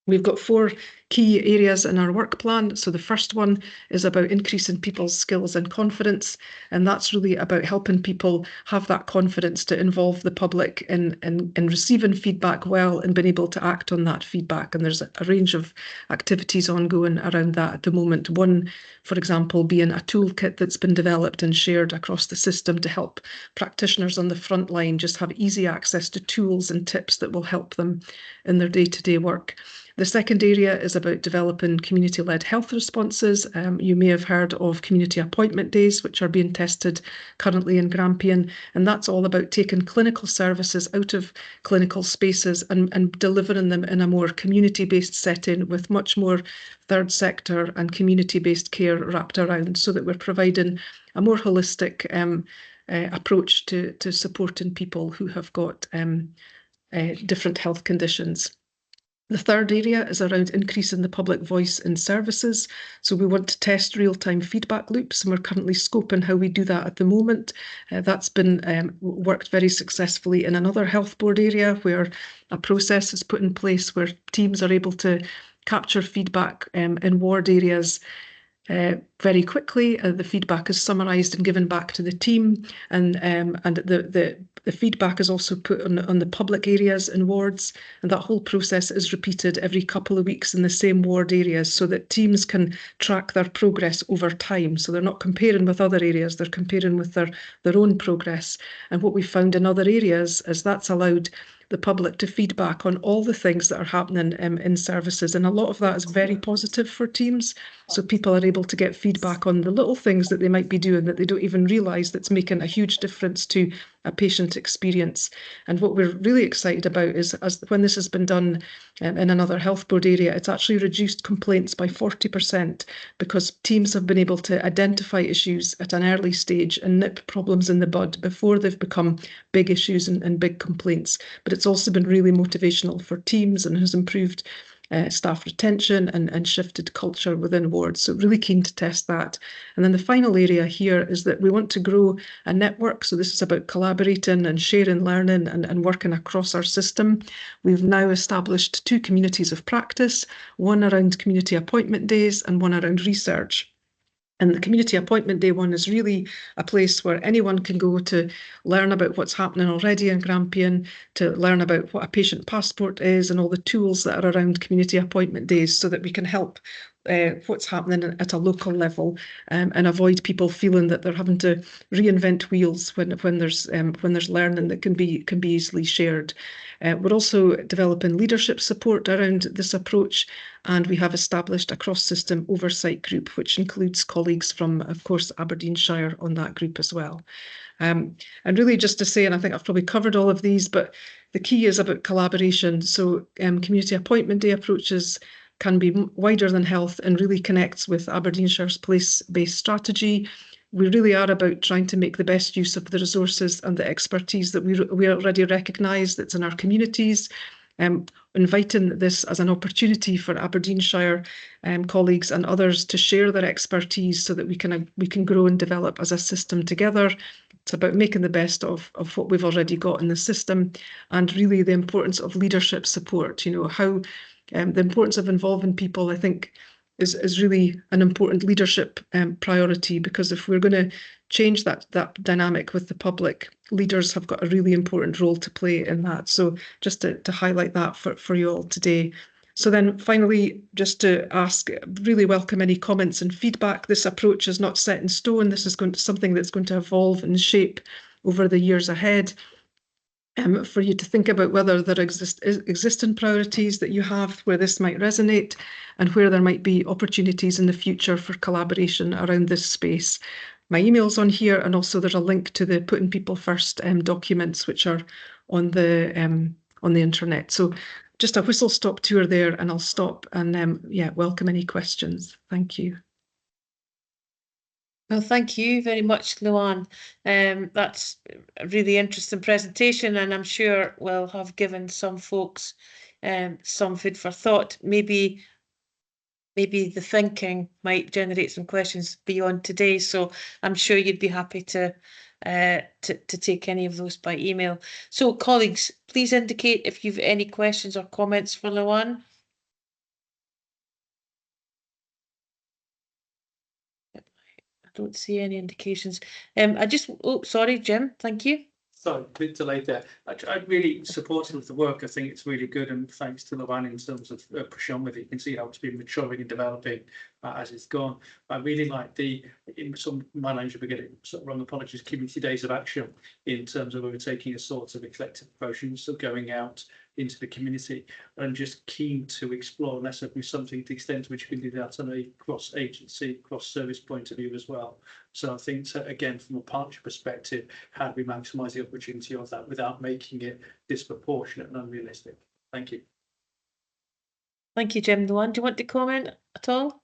Speaker 17: We've got 4 key areas in our work plan. So the first one is about increasing people's skills and confidence, and that's really about helping people have that confidence to involve the public in receiving feedback well and being able to act on that feedback. And there's a range of activities ongoing around that at the moment. One, for example, being a toolkit that's been developed and shared across the system to help practitioners on the front line just have easy access to tools and tips that will help them in their day-to-day work. The second area is about developing community-led health responses. You may have heard of community appointment days, which are being tested currently in Grampian, and that's all about taking clinical services out of clinical spaces and delivering them in a more community-based setting with much more third sector and community-based care wrapped around, so that we're providing a more holistic approach to supporting people who have got different health conditions. The third area is around increasing the public voice in services. So we want to test real-time feedback loops, and we're currently scoping how we do that at the moment. That's been worked very successfully in another health board area, where a process is put in place where teams are able to capture feedback in ward areas very quickly. The feedback is summarised and given back to the team, and the feedback is also put on the public areas and wards, and that whole process is repeated every couple of weeks in the same ward areas, so that teams can track their progress over time. So they're not comparing with other areas, they're comparing with their own progress. And what we found in other areas is that's allowed the public to feedback on all the things that are happening in services, and a lot of that is very positive for teams. So people are able to get feedback on the little things that they might be doing that they don't even realise that's making a huge difference to a patient experience. And what we're really excited about is, when this has been done in another health board area, it's actually reduced complaints by 40%, because teams have been able to identify issues at an early stage and nip problems in the bud before they've become big issues and big complaints. But it's also been really motivational for teams and has improved staff retention and shifted culture within wards. So really keen to test that. And then the final area here is that we want to grow a network. So this is about collaborating and sharing learning and working across our system. We've now established 2 communities of practice, one around community appointment days and one around research. And the community appointment day one is really a place where anyone can go to learn about what's happening already in Grampian, to learn about what a patient passport is and all the tools that are around community appointment days, so that we can help what's happening at a local level, and avoid people feeling that they're having to reinvent wheels when there's learning that can be easily shared. We're also developing leadership support around this approach, and we have established a cross-system oversight group, which includes colleagues from, of course, Aberdeenshire on that group as well. And really just to say, and I think I've probably covered all of these, but the key is about collaboration. So community appointment day approaches can be wider than health and really connects with Aberdeenshire's place-based strategy. We really are about trying to make the best use of the resources and the expertise that we already recognise that's in our communities. Inviting this as an opportunity for Aberdeenshire colleagues and others to share their expertise, so that we can grow and develop as a system together. It's about making the best of what we've already got in the system, and really the importance of leadership support. You know, how the importance of involving people, I think, is really an important leadership priority, because if we're going to change that dynamic with the public, leaders have got a really important role to play in that. So just to highlight that for you all today. So then finally, just to ask, really welcome any comments and feedback. This approach is not set in stone. This is something that's going to evolve and shape over the years ahead. For you to think about whether there existing priorities that you have where this might resonate, and where there might be opportunities in the future for collaboration around this space. My email's on here, and also there's a link to the Putting People First documents, which are on the internet. So just a whistle-stop tour there, and I'll stop and welcome any questions. Thank you.
Speaker 1: Well, thank you very much, Luann. That's a really interesting presentation, and I'm sure we'll have given some folks some food for thought. Maybe the thinking might generate some questions beyond today, so I'm sure you'd be happy to take any of those by email. So colleagues, please indicate if you've any questions or comments for Luann. don't see any indications. Oh, sorry, Jim, thank you.
Speaker 8: Sorry, a bit delayed there. I'm really supportive of the work. I think it's really good, and thanks to Levan in terms of pushing on with it. You can see how it's been maturing and developing as it's gone. I really like in some my language we get it sort of wrong, apologies, community days of action in terms of overtaking a sort of a collective approach and so going out into the community. I'm just keen to explore unless there be something to the extent to which you can do that on a cross-agency, cross-service point of view as well. So I think, so again, from a partnership perspective, how do we maximise the opportunity of that without making it disproportionate and unrealistic? Thank you.
Speaker 1: Thank you, Jim. Luan, do you want to comment at all?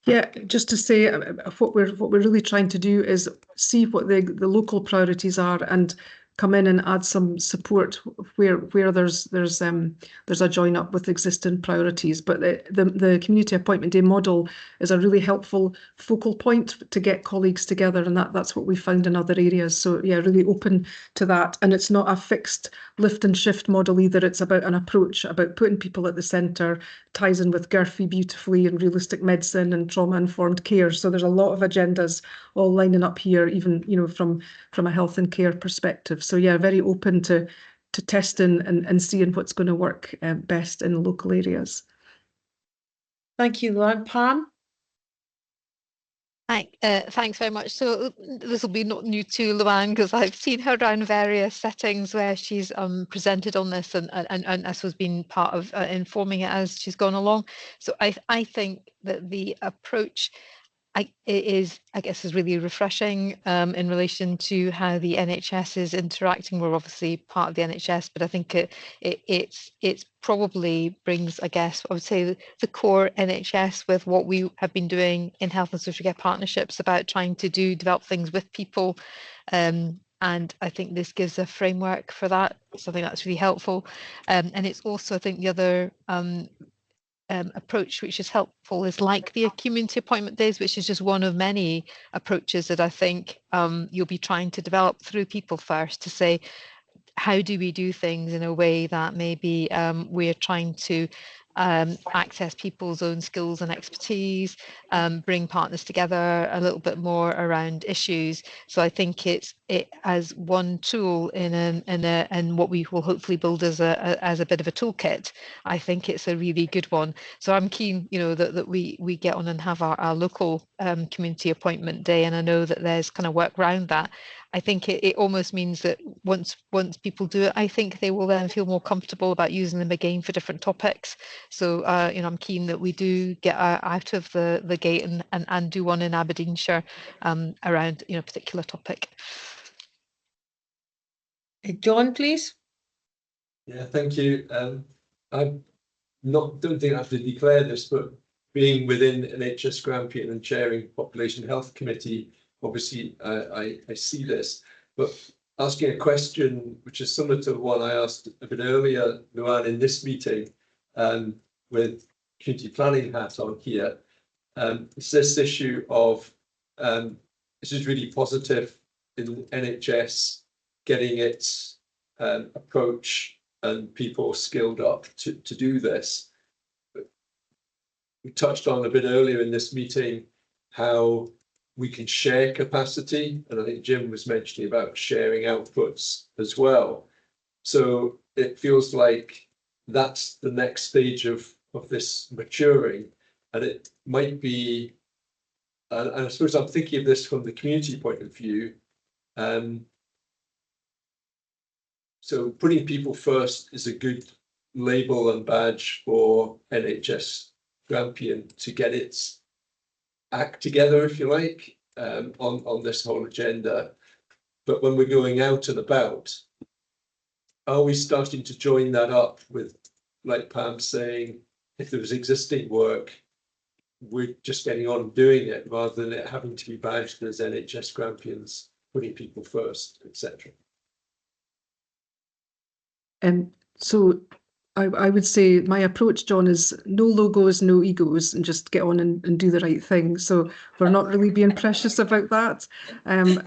Speaker 17: Yeah, just to say what we're really trying to do is see what the local priorities are and come in and add some support where there's a join up with existing priorities. But the community appointment day model is a really helpful focal point to get colleagues together, and that's what we found in other areas. So yeah, really open to that. And it's not a fixed lift and shift model either. It's about an approach, about putting people at the centre, ties in with GERFI beautifully and realistic medicine and trauma-informed care. So there's a lot of agendas all lining up here, even from a health and care perspective. So yeah, very open to testing and seeing what's going to work best in the local areas.
Speaker 1: Thank you, Luan. Pam?
Speaker 11: Thanks very much. So this will be not new to Luan because I've seen her around various settings where she's presented on this and I suppose been part of informing it as she's gone along. So I think that the approach I guess is really refreshing in relation to how the NHS is interacting. We're obviously part of the NHS, but I think it's probably brings, I guess, I would say the core NHS with what we have been doing in health and social care partnerships about trying to develop things with people. And I think this gives a framework for that. So I think that's really helpful. And it's also, I think, the other approach which is helpful is like the community appointment days, which is just one of many approaches that I think you'll be trying to develop through people first, to say, how do we do things in a way that maybe we're trying to access people's own skills and expertise, bring partners together a little bit more around issues. So I think it as one tool in what we will hopefully build as a bit of a toolkit. I think it's a really good one. So I'm keen, that we get on and have our local community appointment day, and I know that there's kind of work around that. I think it almost means that once people do it, I think they will then feel more comfortable about using them again for different topics. So I'm keen that we do get out of the gate and do one in Aberdeenshire around a particular topic.
Speaker 1: John, please.
Speaker 2: Yeah, thank you. I don't think I have to declare this, but being within NHS Grampian and chairing Population Health Committee, obviously I see this, but asking a question which is similar to the one I asked a bit earlier, Luan, in this meeting, with community planning hat on here, it's this issue of this is really positive in NHS getting its approach and people skilled up to do this. But we touched on a bit earlier in this meeting how we can share capacity, and I think Jim was mentioning about sharing outputs as well. So it feels like that's the next stage of this maturing, and it might be, and I suppose I'm thinking of this from the community point of view. So putting people first is a good label and badge for NHS Grampian to get its act together, if you like, on this whole agenda. But when we're going out and about, are we starting to join that up with, like Pam saying, if there was existing work, we're just getting on and doing it rather than it having to be badged as NHS Grampians putting people first, etc.
Speaker 17: So I would say my approach, John, is no logos, no egos, and just get on and do the right thing. So we're not really being precious about that, and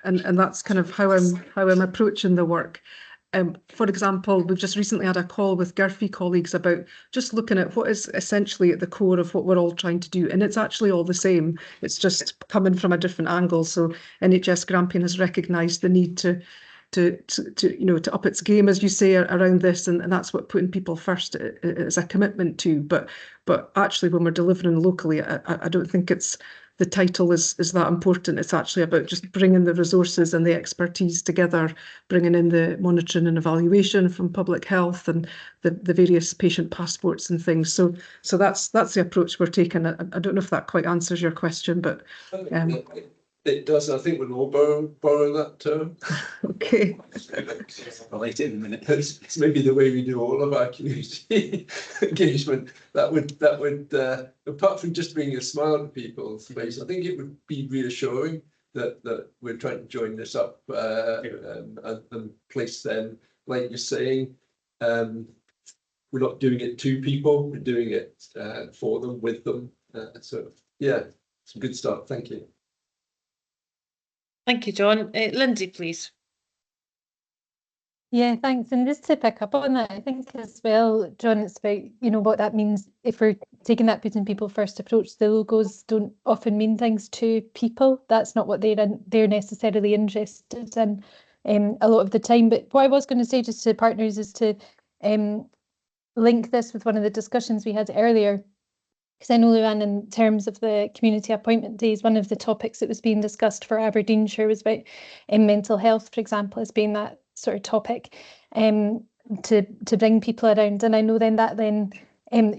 Speaker 17: that's kind of how I'm approaching the work. for example, we've just recently had a call with Garfi colleagues about just looking at what is essentially at the core of what we're all trying to do. And it's actually all the same. It's just coming from a different angle. So NHS Grampian has recognised the need to up its game, as you say, around this, and that's what putting people first is a commitment to. But actually, when we're delivering locally, I don't think it's the title is that important. It's actually about just bringing the resources and the expertise together, bringing in the monitoring and evaluation from public health and the various patient passports and things. So that's the approach we're taking. I don't know if that quite answers your question, but
Speaker 2: it does. I think we'll all borrow that term.
Speaker 17: Okay.
Speaker 16: I'll wait in a minute.
Speaker 2: It's maybe the way we do all of our community engagement. That would apart from just bringing a smile to people's face, I think it would be reassuring that we're trying to join this up and place them, like you're saying. We're not doing it to people, we're doing it for them, with them. So yeah, it's a good start. Thank you.
Speaker 1: Thank you, John. Lindsay, please.
Speaker 5: Yeah, thanks. And just to pick up on that, I think as well, John, it's about, what that means if we're taking that putting people first approach. The logos don't often mean things to people. That's not what they're necessarily interested in a lot of the time. But what I was going to say just to partners is to link this with one of the discussions we had earlier. Because I know, Luann, in terms of the community appointment days, one of the topics that was being discussed for Aberdeenshire was about mental health, for example, as being that sort of topic to bring people around. And I know then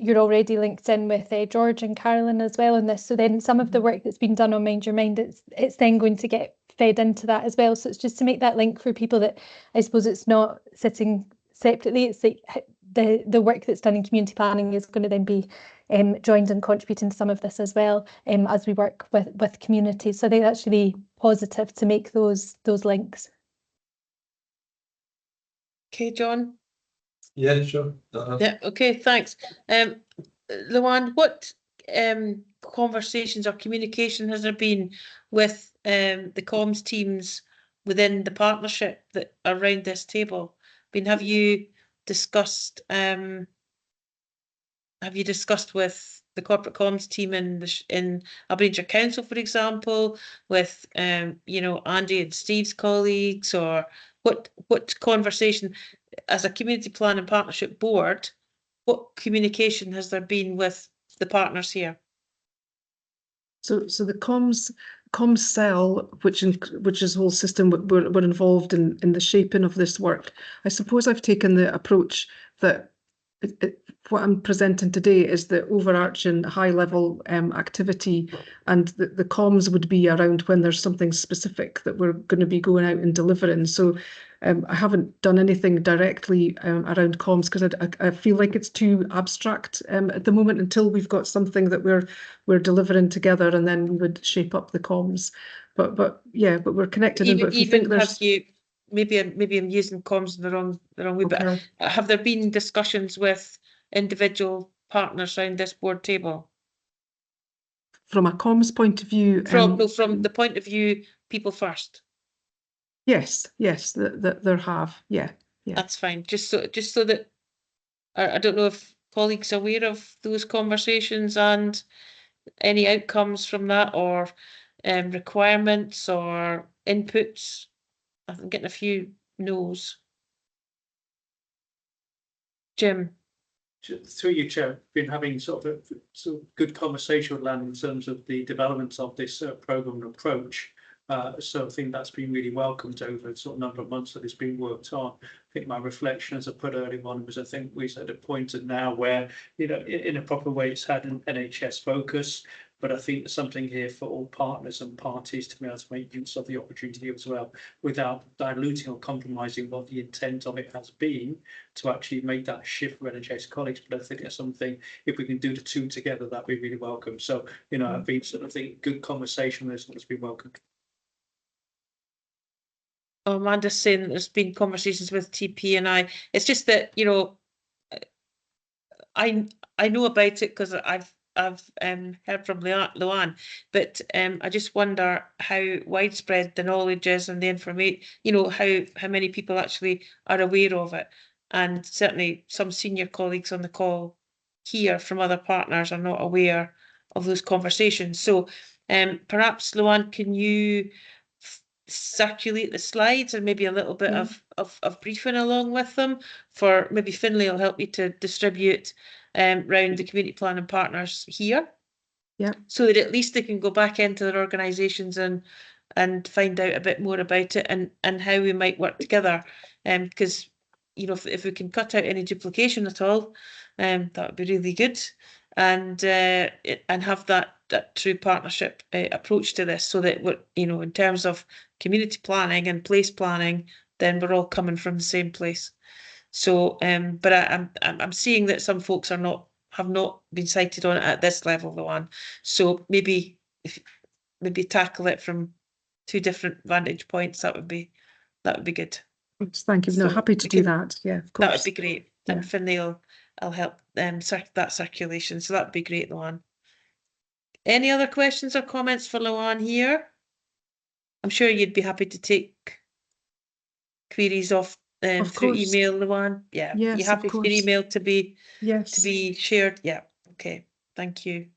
Speaker 5: you're already linked in with George and Carolyn as well on this. So then some of the work that's been done on Mind Your Mind, it's then going to get fed into that as well. So it's just to make that link for people that I suppose it's not sitting separately. It's like the work that's done in community planning is going to then be joined and contributing to some of this as well as we work with communities. So I think that's really positive to make those links.
Speaker 1: Okay, John.
Speaker 2: Yeah, sure.
Speaker 1: Yeah. Okay. Thanks. Luann, what conversations or communication has there been with the comms teams within the partnership that are around this table? Have you discussed with the corporate comms team in Aberdeenshire Council, for example, with Andy and Steve's colleagues, or what conversation as a community plan and partnership board, what communication has there been with the partners here?
Speaker 17: So the comms cell, which is the whole system, we're involved in the shaping of this work. I suppose I've taken the approach that what I'm presenting today is the overarching high-level activity, and the comms would be around when there's something specific that we're going to be going out and delivering. So I haven't done anything directly around comms because I feel like it's too abstract at the moment until we've got something that we're delivering together, and then we would shape up the comms. But we're connected.
Speaker 1: Even,
Speaker 17: but if you think there's
Speaker 1: maybe I'm using comms in the wrong way, but have there been discussions with individual partners around this board table?
Speaker 17: From a comms point of view,
Speaker 1: from the point of view, people first.
Speaker 17: Yes, there have, yeah.
Speaker 1: That's fine. Just so that I don't know if colleagues are aware of those conversations and any outcomes from that, or requirements or inputs. I'm getting a few no's. Jim.
Speaker 8: Through you, Chair, been having sort of good conversation with Lan in terms of the development of this programme and approach. So I think that's been really welcomed over the sort of number of months that it's been worked on. I think my reflection, as I put earlier on, was I think we're at a point now where, in a proper way, it's had an NHS focus. But I think there's something here for all partners and parties to be able to make use of the opportunity as well, without diluting or compromising what the intent of it has been, to actually make that shift for NHS colleagues. But I think it's something, if we can do the two together, that'd be really welcome. So, I've been I think good conversation with this, that's been welcomed.
Speaker 1: Amanda's saying that there's been conversations with TP and I. It's just that, I know about it because I've heard from Luann, but I just wonder how widespread the knowledge is and the information, you know, how many people actually are aware of it. And certainly some senior colleagues on the call here from other partners are not aware of those conversations. So perhaps, Luann, can you circulate the slides and maybe a little bit of briefing along with them, for maybe Finlay will help you to distribute round the community planning partners here.
Speaker 17: Yeah.
Speaker 1: So that at least they can go back into their organisations and find out a bit more about it and how we might work together. Because you know, if we can cut out any duplication at all, that would be really good. And have that true partnership approach to this, so that we're, you know, in terms of community planning and place planning, then we're all coming from the same place. So, but I'm seeing that some folks have not been cited on it at this level, Luann. So maybe tackle it from two different vantage points. That would be good.
Speaker 17: Thank you. No,
Speaker 1: So
Speaker 17: happy to do that. Yeah, of course.
Speaker 1: That would be great.
Speaker 17: Yeah.
Speaker 1: And Finlay will help that circulation. So that'd be great, Luann. Any other questions or comments for Luann here? I'm sure you'd be happy to take queries off through
Speaker 17: course.
Speaker 1: email, Luann. Yeah.
Speaker 17: Yes,
Speaker 1: You happy
Speaker 17: of
Speaker 1: for your
Speaker 17: course.
Speaker 1: email to be
Speaker 17: Yes.
Speaker 1: shared? Yeah. Okay. Thank you.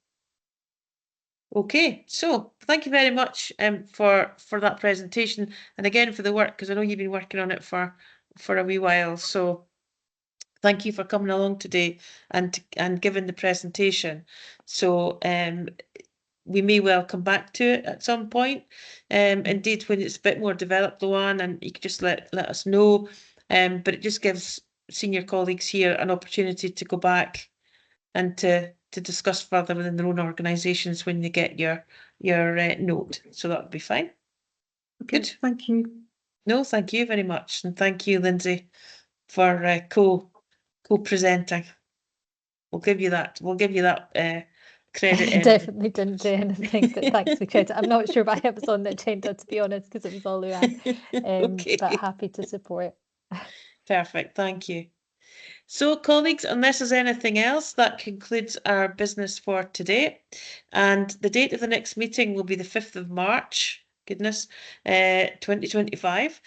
Speaker 1: Okay, so thank you very much for that presentation, and again for the work, because I know you've been working on it for a wee while. So thank you for coming along today and giving the presentation. So we may well come back to it at some point. Indeed, when it's a bit more developed, Luann, and you could just let us know. But it just gives senior colleagues here an opportunity to go back and to discuss further within their own organisations when they get your note. So that would be fine.
Speaker 17: Okay,
Speaker 1: Good.
Speaker 17: thank you.
Speaker 1: No, thank you very much, and thank you, Lindsay, for co-presenting. We'll give you that. We'll give you that credit.
Speaker 5: I definitely didn't do anything that thanks me credit. I'm not sure why it was on the agenda, to be honest, because it was all Luann.
Speaker 1: Okay.
Speaker 5: But happy to support.
Speaker 1: Perfect. Thank you. So, colleagues, unless there's anything else, that concludes our business for today. And the date of the next meeting will be the 5th of March. Goodness, 2025.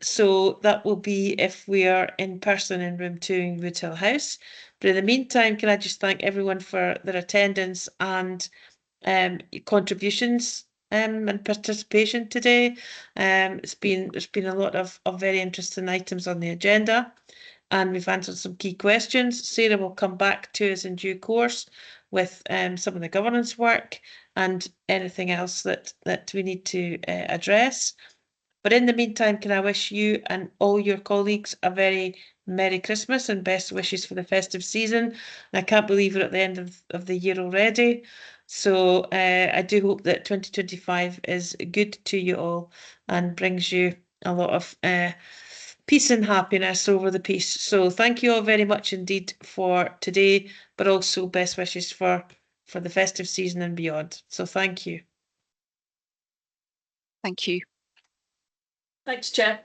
Speaker 1: So that will be if we are in person in room 2 in Wood Hill House. But in the meantime, can I just thank everyone for their attendance and contributions and participation today. There's been a lot of very interesting items on the agenda, and we've answered some key questions. Sarah will come back to us in due course with some of the governance work and anything else that we need to address. But in the meantime, can I wish you and all your colleagues a very Merry Christmas and best wishes for the festive season. And I can't believe we're at the end of the year already. So I do hope that 2025 is good to you all and brings you a lot of peace and happiness over the piece. So thank you all very much indeed for today, but also best wishes for the festive season and beyond. So thank you.
Speaker 13: Thank you.
Speaker 7: Thanks, Chair.